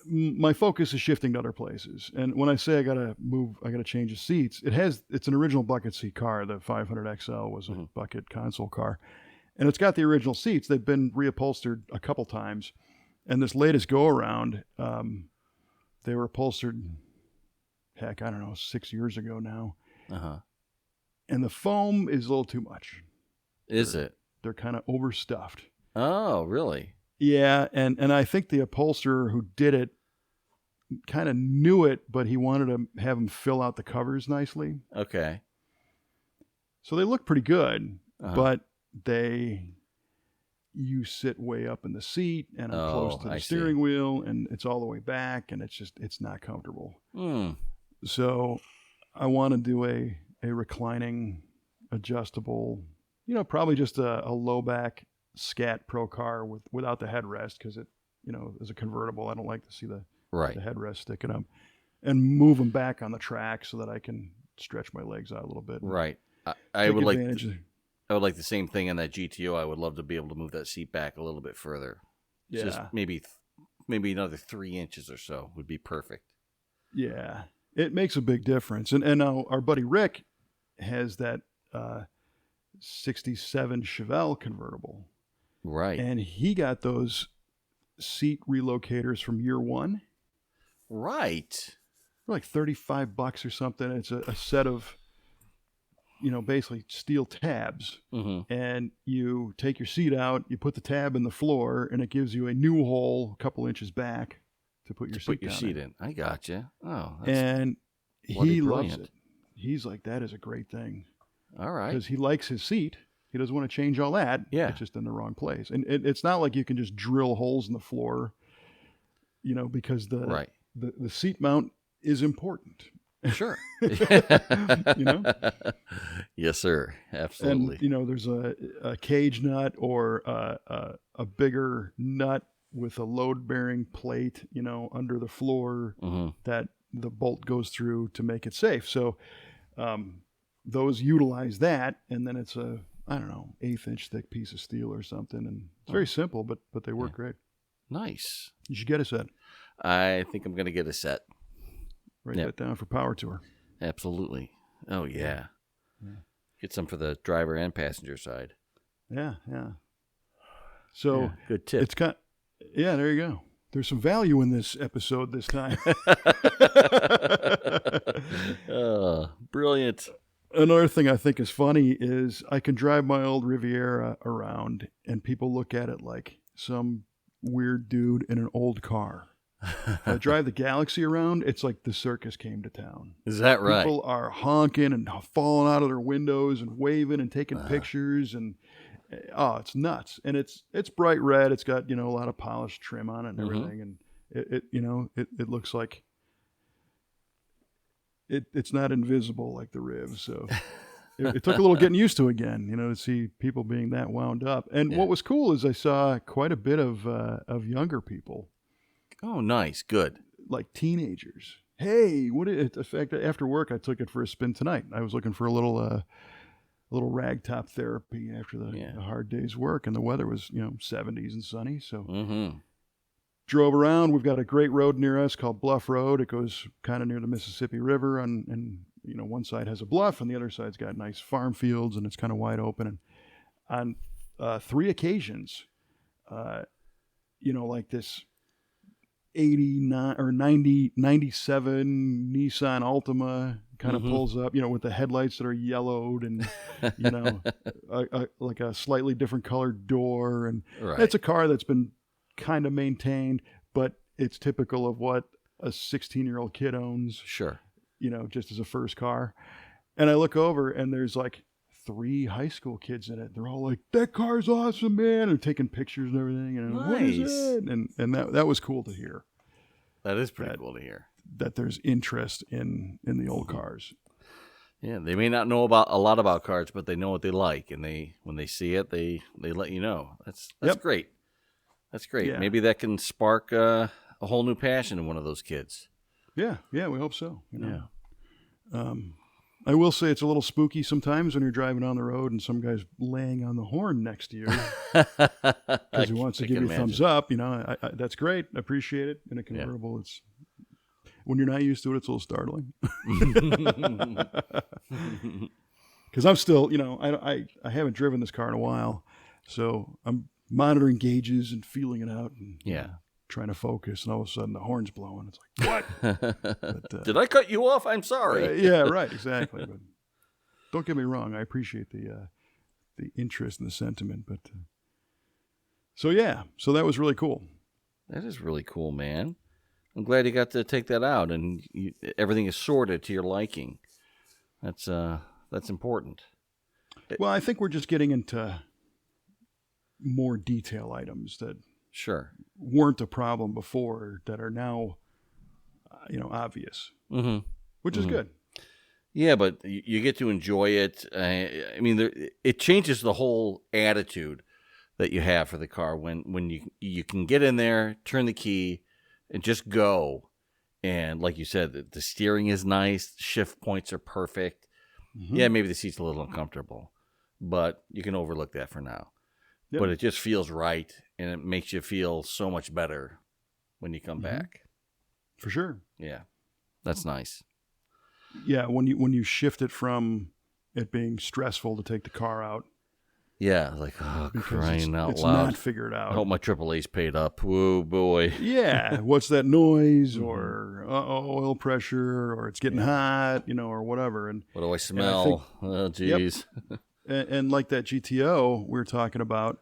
my focus is shifting to other places. And when I say I got to change the seats, it's an original bucket seat car. The 500XL was a bucket console car. And it's got the original seats. They've been reupholstered a couple times. And this latest go around, they were upholstered, I don't know, 6 years ago now. Uh-huh. And the foam is a little too much. Is it? They're kind of overstuffed. Oh, really? Yeah, and I think the upholsterer who did it kind of knew it, but he wanted to have him fill out the covers nicely. Okay. So they look pretty good, but you sit way up in the seat and I'm close to the steering wheel, and it's all the way back, and it's not comfortable. So I want to do a reclining, adjustable, probably just a low back Scat Pro car without the headrest, because it, as a convertible, I don't like to see the headrest sticking up, and move them back on the track so that I can stretch my legs out a little bit. Right. I would like the same thing in that GTO. I would love to be able to move that seat back a little bit further. Yeah. Just maybe another 3 inches or so would be perfect. Yeah. It makes a big difference. And now our buddy Rick has that 67 Chevelle convertible. Right. And he got those seat relocators from year one. Right. For like $35 or something. It's a set of, basically steel tabs. And you take your seat out, you put the tab in the floor, and it gives you a new hole a couple inches back to put your seat in. I gotcha. Oh, and he loves it. He's like, that is a great thing. All right. Because he likes his seat. He doesn't want to change all that. Yeah. It's just in the wrong place. And it's not like you can just drill holes in the floor, because the seat mount is important. Sure. Yes, sir. Absolutely. And, there's a cage nut or a bigger nut with a load-bearing plate, under the floor that the bolt goes through to make it safe. So those utilize that, and then it's a, 1/8-inch thick piece of steel or something. And it's very simple, but they work great. Nice. You should get a set. I think I'm going to get a set. Write that down for Power Tour. Absolutely. Oh, yeah. Get some for the driver and passenger side. Yeah. So good tip. It's there you go. There's some value in this episode this time. Brilliant. Another thing I think is funny is I can drive my old Riviera around and people look at it like some weird dude in an old car. If I drive the Galaxy around, it's like the circus came to town. Is that right? People are honking and falling out of their windows and waving and taking pictures, and it's nuts. And it's bright red. It's got a lot of polished trim on it and everything, and it looks like it's not invisible like the Riv. So it took a little getting used to again, to see people being that wound up. And what was cool is I saw quite a bit of younger people. Oh, nice. Good. Like teenagers. Hey, in fact, after work, I took it for a spin tonight. I was looking for a little ragtop therapy after the hard day's work, and the weather was, 70s and sunny. So drove around. We've got a great road near us called Bluff Road. It goes kind of near the Mississippi River, and one side has a bluff, and the other side's got nice farm fields, and it's kind of wide open. And on 3 occasions, like this 89 or 97 Nissan Altima kind of pulls up, with the headlights that are yellowed and, like a slightly different colored door. And it's a car that's been kind of maintained, but it's typical of what a 16-year-old kid owns. Sure. Just as a first car. And I look over and there's like 3 high school kids in it. They're all like, "That car's awesome, man!" and taking pictures and everything. And Nice. what is it? And that was cool to hear. That is pretty cool to hear. That there's interest in the old cars. Yeah, they may not know a lot about cars, but they know what they like, and when they see it, they let you know. That's great. That's great. Yeah. Maybe that can spark a whole new passion in one of those kids. Yeah, we hope so. Yeah. I will say it's a little spooky sometimes when you're driving on the road and some guy's laying on the horn next to you because he wants to give you a thumbs up. I that's great. I appreciate it. In a convertible, it's when you're not used to it, it's a little startling. Because I'm still, I haven't driven this car in a while, so I'm monitoring gauges and feeling it out and trying to focus, and all of a sudden the horn's blowing. It's like, what? But, did I cut you off? I'm sorry. Yeah, right, exactly. But don't get me wrong, I appreciate the interest and the sentiment. But so that was really cool. That is really cool, man. I'm glad you got to take that out, and everything is sorted to your liking. That's important. Well, I think we're just getting into more detail items that weren't a problem before that are now, obvious, which is good. Yeah, but you get to enjoy it. I mean, it changes the whole attitude that you have for the car when you can get in there, turn the key, and just go. And like you said, the steering is nice. Shift points are perfect. Mm-hmm. Yeah, maybe the seat's a little uncomfortable, but you can overlook that for now. Yep. But it just feels right, and it makes you feel so much better when you come back. For sure. Yeah, that's nice. Yeah, when you shift it from it being stressful to take the car out. Yeah, like, oh, crying out it's loud. It's not figured out. I hope my AAA's paid up. Whoa, boy. Yeah, what's that noise? Or oil pressure, or it's getting hot, or whatever. And what do I smell? Oh, geez. Yep. And like that GTO we were talking about,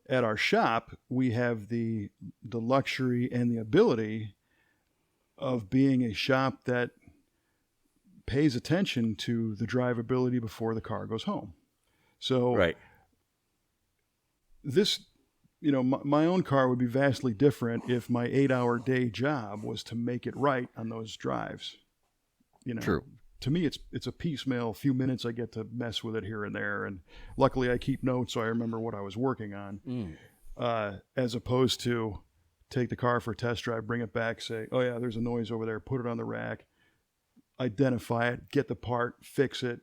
at our shop, we have the luxury and the ability of being a shop that pays attention to the drivability before the car goes home. So this, my own car would be vastly different if my 8-hour day job was to make it right on those drives. True. To me, it's a piecemeal few minutes I get to mess with it here and there, and luckily I keep notes so I remember what I was working on, as opposed to take the car for a test drive, bring it back, say, oh yeah, there's a noise over there, put it on the rack, identify it, get the part, fix it,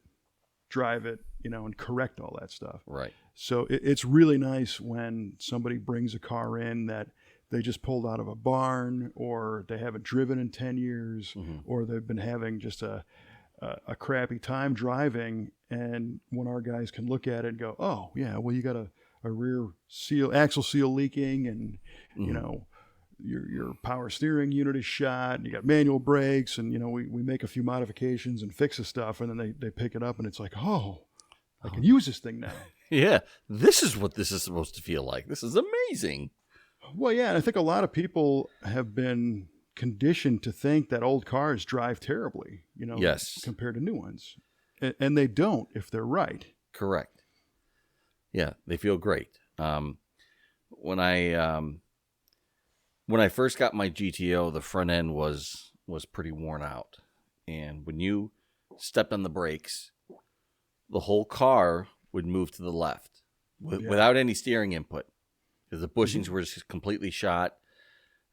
drive it, and correct all that stuff. Right. So it's really nice when somebody brings a car in that they just pulled out of a barn, or they haven't driven in 10 years, or they've been having just a crappy time driving, and when our guys can look at it and go, oh yeah, well, you got a rear axle seal leaking, and your power steering unit is shot, and you got manual brakes, and we make a few modifications and fix the stuff, and then they pick it up, and it's like, oh, I can use this thing now. Yeah, this is what this is supposed to feel like. This is amazing. Well, yeah, and I think a lot of people have been conditioned to think that old cars drive terribly, compared to new ones. And they don't if they're right. Correct. Yeah, they feel great. When I first got my GTO, the front end was pretty worn out. And when you stepped on the brakes, the whole car would move to the left without any steering input, because the bushings were just completely shot.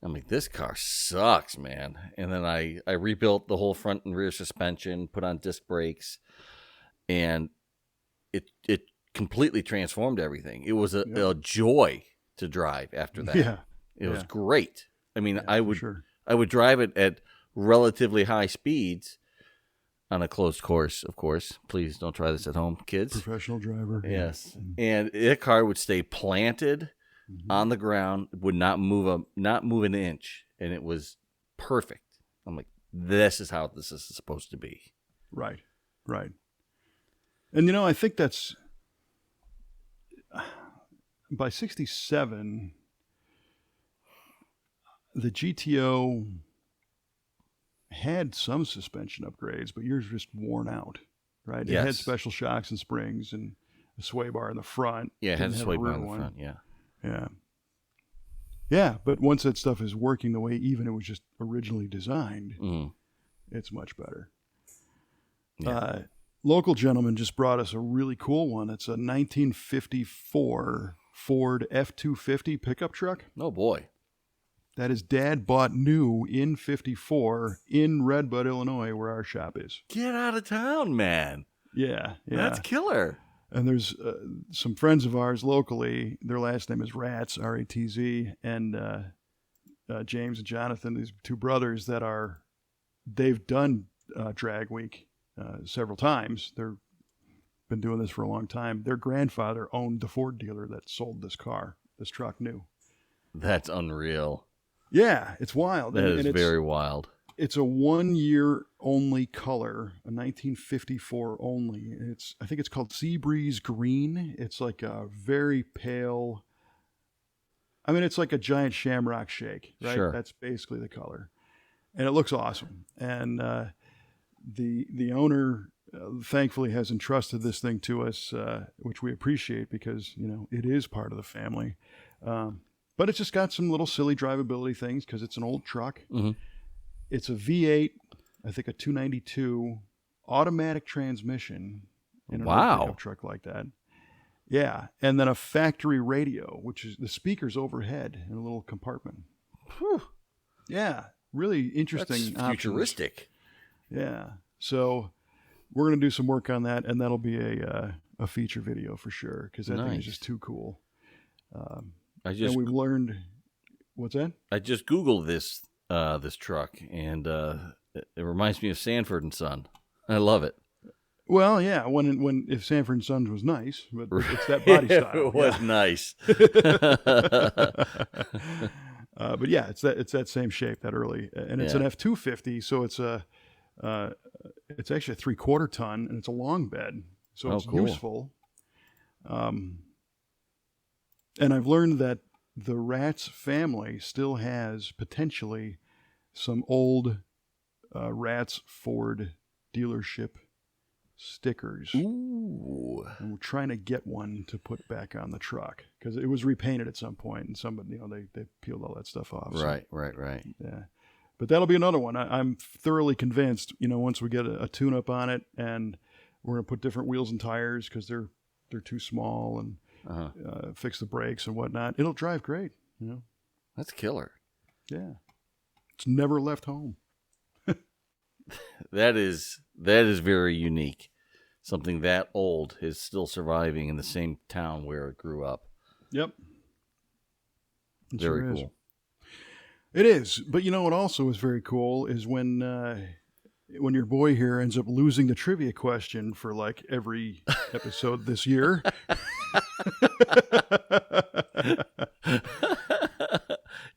I'm like, this car sucks, man. And then I rebuilt the whole front and rear suspension, put on disc brakes, and it completely transformed everything. It was a joy to drive after that. Yeah. It was great. I mean, I would drive it at relatively high speeds on a closed course, of course. Please don't try this at home, kids. Professional driver. Yes. And that car would stay planted on the ground, would not move an inch, and it was perfect. I'm like, this is how this is supposed to be. Right. And I think that's by 67, the GTO had some suspension upgrades, but yours just worn out. right? Yes. It had special shocks and springs and a sway bar in the front. Yeah, it had a Didn't have sway bar rear in the one. front, yeah. Yeah. Yeah, but once that stuff is working the way even it was just originally designed, it's much better. Yeah. Local gentleman just brought us a really cool one. It's a 1954 Ford F-250 pickup truck. Oh, boy. That his dad bought new in 54 in Redbud, Illinois, where our shop is. Get out of town, man. Yeah. That's killer. And there's some friends of ours locally. Their last name is Ratz, R-A-T-Z, and James and Jonathan, these two brothers they've done Drag Week several times. They've been doing this for a long time. Their grandfather owned the Ford dealer that sold this truck new. That's unreal. Yeah, it's wild. That is very wild. It's a 1 year only color, a 1954 only. I think it's called Sea Breeze Green. It's like a very pale. I mean, it's like a giant shamrock shake, right? Sure. That's basically the color, and it looks awesome. And the owner, thankfully, has entrusted this thing to us, which we appreciate because it is part of the family. But it's just got some little silly drivability things because it's an old truck. Mm-hmm. It's a V8, I think a 292 automatic transmission in an old pickup truck like that. Yeah, and then a factory radio, which is the speakers overhead in a little compartment. Whew. Yeah, really interesting. That's futuristic. Yeah, so we're going to do some work on that, and that'll be a feature video for sure because that thing is just too cool. And we've learned, what's that? I just Googled this truck, and it reminds me of Sanford and Son. I love it. Well, yeah, if Sanford and Sons was nice, but it's that body style. It was nice. But yeah, it's that same shape, that early, and it's an F-250, so it's actually a 3/4 ton, and it's a long bed, so it's useful. And I've learned that the Ratz family still has potentially some old Ratz Ford dealership stickers. Ooh. And we're trying to get one to put back on the truck because it was repainted at some point, and somebody, they peeled all that stuff off. Right. Yeah. But that'll be another one. I'm thoroughly convinced, once we get a tune-up on it, and we're going to put different wheels and tires because they're too small, and fix the brakes and whatnot. It'll drive great. That's killer. Yeah. It's never left home. That is very unique. Something that old is still surviving in the same town where it grew up. Yep. It very sure cool. Is. It is. But what also is very cool is when your boy here ends up losing the trivia question for like every episode this year.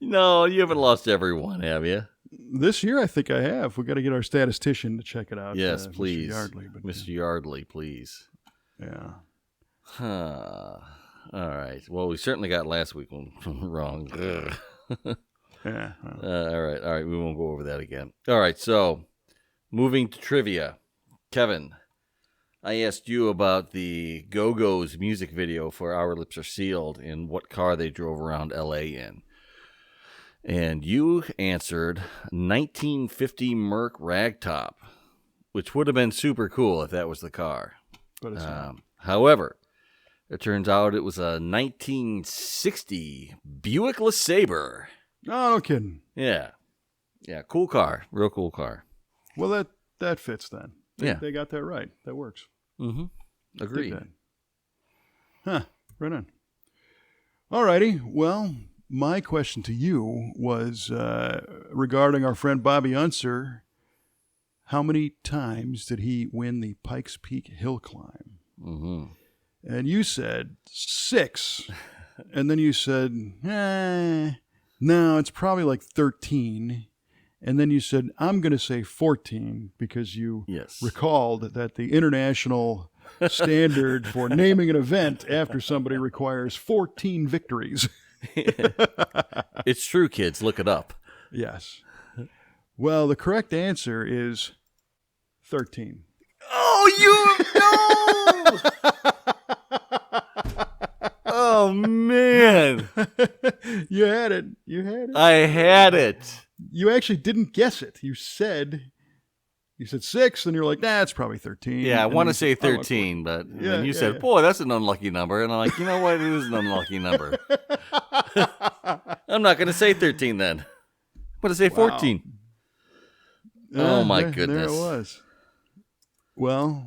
No, you haven't lost everyone, have you? This year, I think I have. We've got to get our statistician to check it out. Yes, please. Mr. Yardley. Mr. Yardley, please. Yeah. All right. Well, we certainly got last week one wrong. Yeah. All right. We won't go over that again. All right. So, moving to trivia. Kevin, I asked you about the Go-Go's music video for Our Lips Are Sealed and what car they drove around L.A. in. And you answered 1950 Merc Ragtop, which would have been super cool if that was the car. But it's not. However, it turns out it was a 1960 Buick LeSabre. Oh, no kidding. Yeah. Yeah, cool car. Real cool car. Well, that fits then. Yeah. They got that right. That works. Mm-hmm. Agreed. Huh. Right on. All righty. Well, my question to you was regarding our friend Bobby Unser. How many times did he win the Pikes Peak hill climb? Mm-hmm. And you said 6. And then you said, no, it's probably like 13. And then you said, I'm going to say 14 because you recalled that the international standard for naming an event after somebody requires 14 victories. It's true, kids. Look it up. Yes. Well, the correct answer is 13. Oh, you no! Oh man, You had it. You had it. I had it. You actually didn't guess it. You said 6, and you're like, nah, it's probably 13. Yeah, I And want to then say you said, 13, but Yeah, then you yeah, said, yeah. boy, that's an unlucky number. And I'm like, you know what? It is an unlucky number. I'm not going to say 13 then. I'm going to say 14. Oh, my There goodness. it was. Well,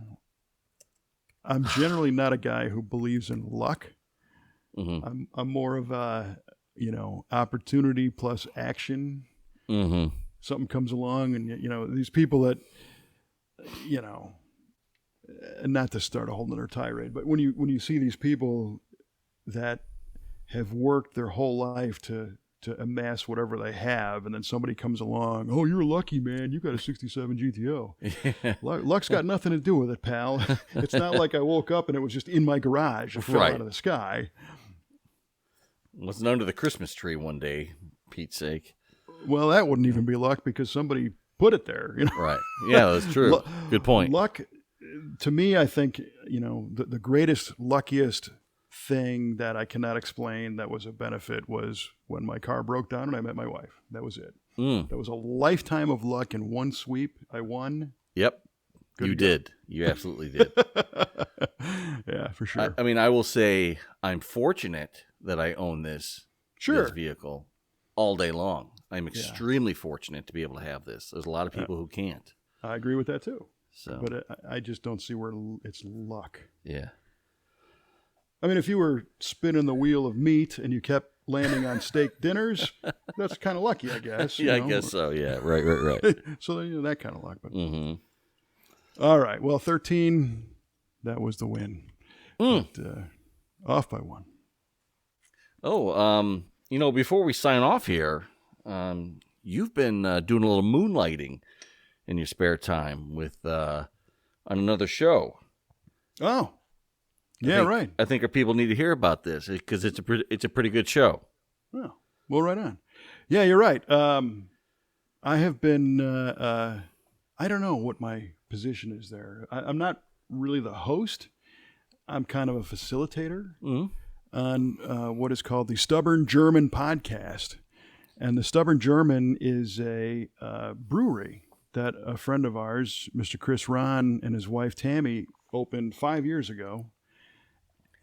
I'm generally not a guy who believes in luck. Mm-hmm. I'm more of a, opportunity plus action. Mm-hmm. Something comes along, and these people that, not to start a whole nother tirade, but when you see these people that have worked their whole life to amass whatever they have, and then somebody comes along, oh, you're lucky, man, you got a 67 GTO. Luck's got nothing to do with it, pal. It's not like I woke up and it was just in my garage. It fell out of the sky. It wasn't under the Christmas tree one day, Pete's sake. Well, that wouldn't even be luck because somebody put it there. Right. Yeah, that's true. Good point. Luck, to me, I think, the greatest, luckiest thing that I cannot explain that was a benefit was when my car broke down and I met my wife. That was it. That was a lifetime of luck in one sweep. I won. Yep. You did. You absolutely did. Yeah, for sure. I mean, I will say I'm fortunate that I own this vehicle all day long. I'm extremely fortunate to be able to have this. There's a lot of people who can't. I agree with that too. So, but I just don't see where it's luck. Yeah. I mean, if you were spinning the wheel of meat and you kept landing on steak dinners, that's kind of lucky, I guess. Yeah, I guess so. Yeah, right. So that kind of luck. But Mm-hmm. all right, well, 13, that was the win. But, off by 1. Oh, before we sign off here, you've been doing a little moonlighting in your spare time with on another show. Oh, right. I think our people need to hear about this because it's a pretty good show. Oh, well, right on. Yeah, you're right. I have been. I don't know what my position is there. I'm not really the host. I'm kind of a facilitator on what is called the Stubborn German podcast. And the Stubborn German is a brewery that a friend of ours, Mr. Chris Ron, and his wife Tammy opened 5 years ago.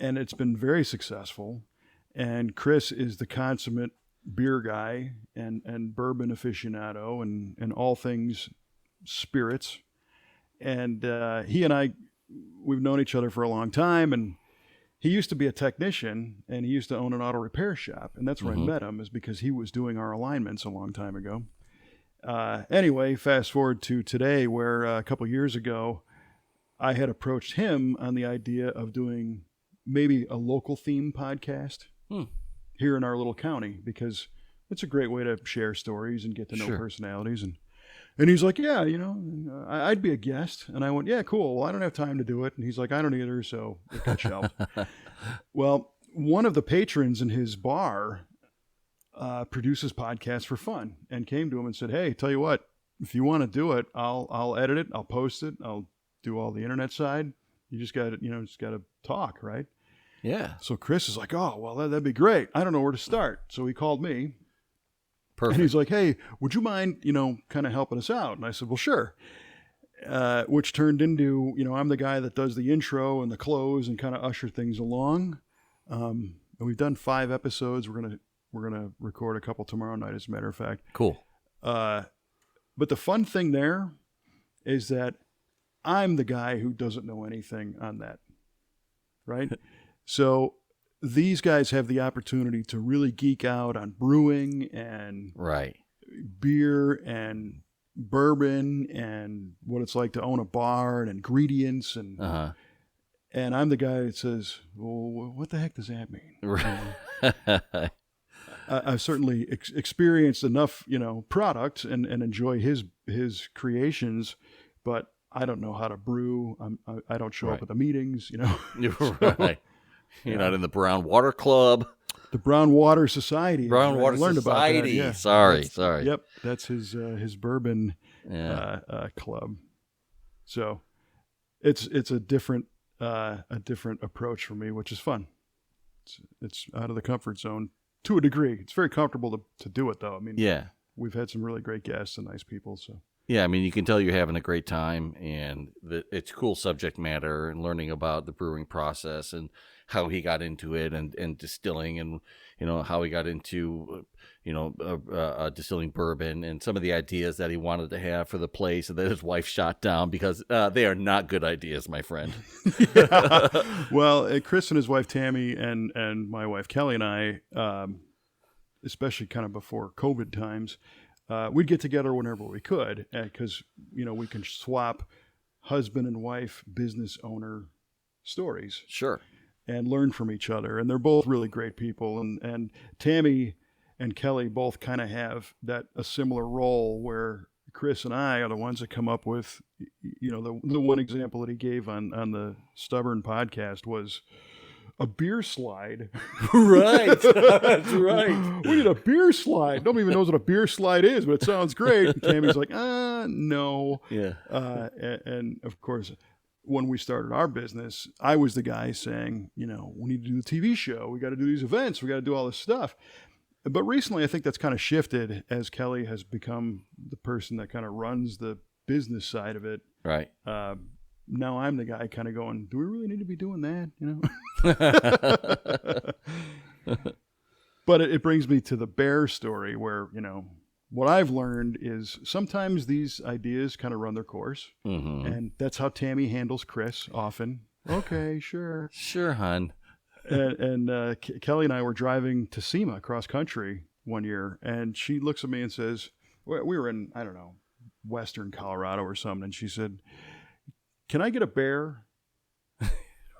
And it's been very successful. And Chris is the consummate beer guy and bourbon aficionado and all things spirits. And he and I, we've known each other for a long time. And he used to be a technician, and he used to own an auto repair shop. And that's where I met him, is because he was doing our alignments a long time ago. Anyway, fast forward to today, where a couple years ago, I had approached him on the idea of doing maybe a local theme podcast here in our little county, because it's a great way to share stories and get to know personalities. And he's like, yeah, I'd be a guest. And I went, yeah, cool. Well, I don't have time to do it. And he's like, I don't either. So it got shelved. Well, one of the patrons in his bar produces podcasts for fun, and came to him and said, hey, tell you what, if you want to do it, I'll edit it. I'll post it. I'll do all the internet side. You just got to talk, right? Yeah. So Chris is like, oh, well, that'd be great. I don't know where to start. So he called me. Perfect. And he's like, hey, would you mind, kind of helping us out? And I said, well, sure. Which turned into, I'm the guy that does the intro and the close and kind of usher things along. And we've done 5 episodes. We're gonna record a couple tomorrow night, as a matter of fact. Cool. But the fun thing there is that I'm the guy who doesn't know anything on that, right? So these guys have the opportunity to really geek out on brewing and beer and bourbon and what it's like to own a bar and ingredients and I'm the guy that says, well, what the heck does that mean? I've certainly experienced enough, product and enjoy his creations, but I don't know how to brew. I don't show up at the meetings, Right. You're not in the Brown Water Club. The Brown Water Society. Brown Water Society. About that. Yeah. Sorry. Yep, that's his bourbon club. So it's a different approach for me, which is fun. It's out of the comfort zone to a degree. It's very comfortable to do it, though. I mean, yeah, we've had some really great guests and nice people. So yeah, I mean, you can tell you're having a great time, and it's cool subject matter, and learning about the brewing process and how he got into it, and distilling, and how he got into distilling bourbon, and some of the ideas that he wanted to have for the place, and that his wife shot down because they are not good ideas, my friend. Yeah. Well, Chris and his wife Tammy and my wife Kelly and I, especially kind of before COVID times, we'd get together whenever we could, because we can swap husband and wife business owner stories. Sure. And learn from each other. And they're both really great people. And Tammy and Kelly both kind of have a similar role where Chris and I are the ones that come up with, the one example that he gave on the Stubborn podcast was a beer slide. Right. That's right. We need a beer slide. Nobody even knows what a beer slide is, but it sounds great. And Tammy's like, no. Yeah. And of course, when we started our business, I was the guy saying, we need to do the TV show. We got to do these events. We got to do all this stuff. But recently, I think that's kind of shifted as Kelly has become the person that kind of runs the business side of it. Right. Now I'm the guy kind of going, do we really need to be doing that? But it brings me to the bear story where, what I've learned is sometimes these ideas kind of run their course. Mm-hmm. And that's how Tammy handles Chris often. Okay, sure. Sure, hon. And Kelly and I were driving to SEMA cross country one year, and she looks at me and says, we were in, I don't know, western Colorado or something, and she said, can I get a bear?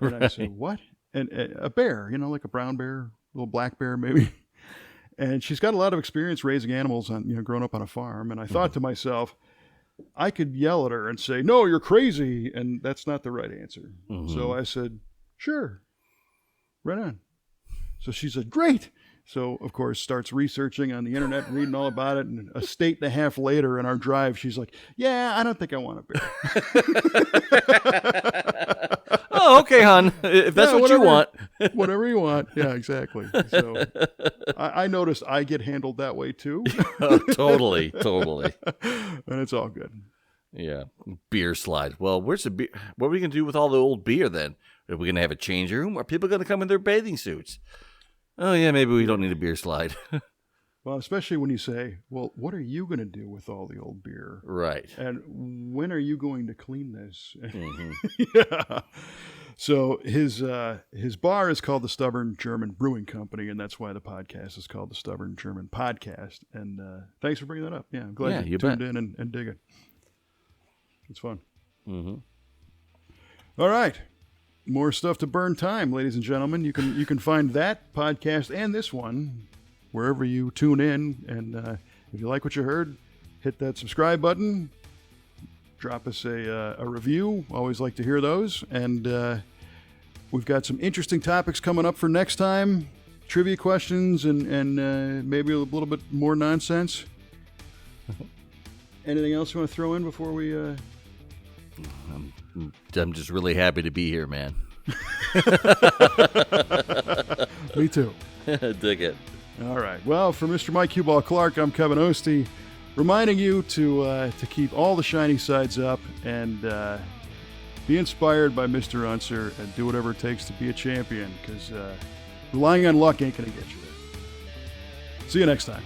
And I said, what? And a bear, like a brown bear, a little black bear maybe. And she's got a lot of experience raising animals on, growing up on a farm. And I thought to myself, I could yell at her and say, no, you're crazy. And that's not the right answer. Mm-hmm. So I said, sure, right on. So she said, great. So, of course, starts researching on the internet, reading all about it. And a state and a half later in our drive, she's like, yeah, I don't think I want a bear. Oh, okay, hon. If that's what you want. Whatever you want. Yeah, exactly. So I noticed I get handled that way too. Oh, totally. And it's all good. Yeah. Beer slide. Well, where's the beer? What are we going to do with all the old beer then? Are we going to have a change room? Are people going to come in their bathing suits? Oh, yeah, maybe we don't need a beer slide. Well, especially when you say, well, what are you going to do with all the old beer? Right. And when are you going to clean this? Mm-hmm. Yeah. So his bar is called the Stubborn German Brewing Company, and that's why the podcast is called the Stubborn German Podcast. And thanks for bringing that up. Yeah, I'm glad you tuned in and dig it. It's fun. Mm-hmm. All right. More stuff to burn time, ladies and gentlemen. You can find that podcast and this one wherever you tune in. And if you like what you heard, hit that subscribe button. Drop us a review. Always like to hear those. And we've got some interesting topics coming up for next time. Trivia questions and maybe a little bit more nonsense. Anything else you want to throw in before we... I'm just really happy to be here, man. Me too. Dig it. All right. Well, for Mr. Mike Q-Ball Clarke, I'm Kevin Oeste, reminding you to keep all the shiny sides up and be inspired by Mr. Unser and do whatever it takes to be a champion, because relying on luck ain't going to get you there. See you next time.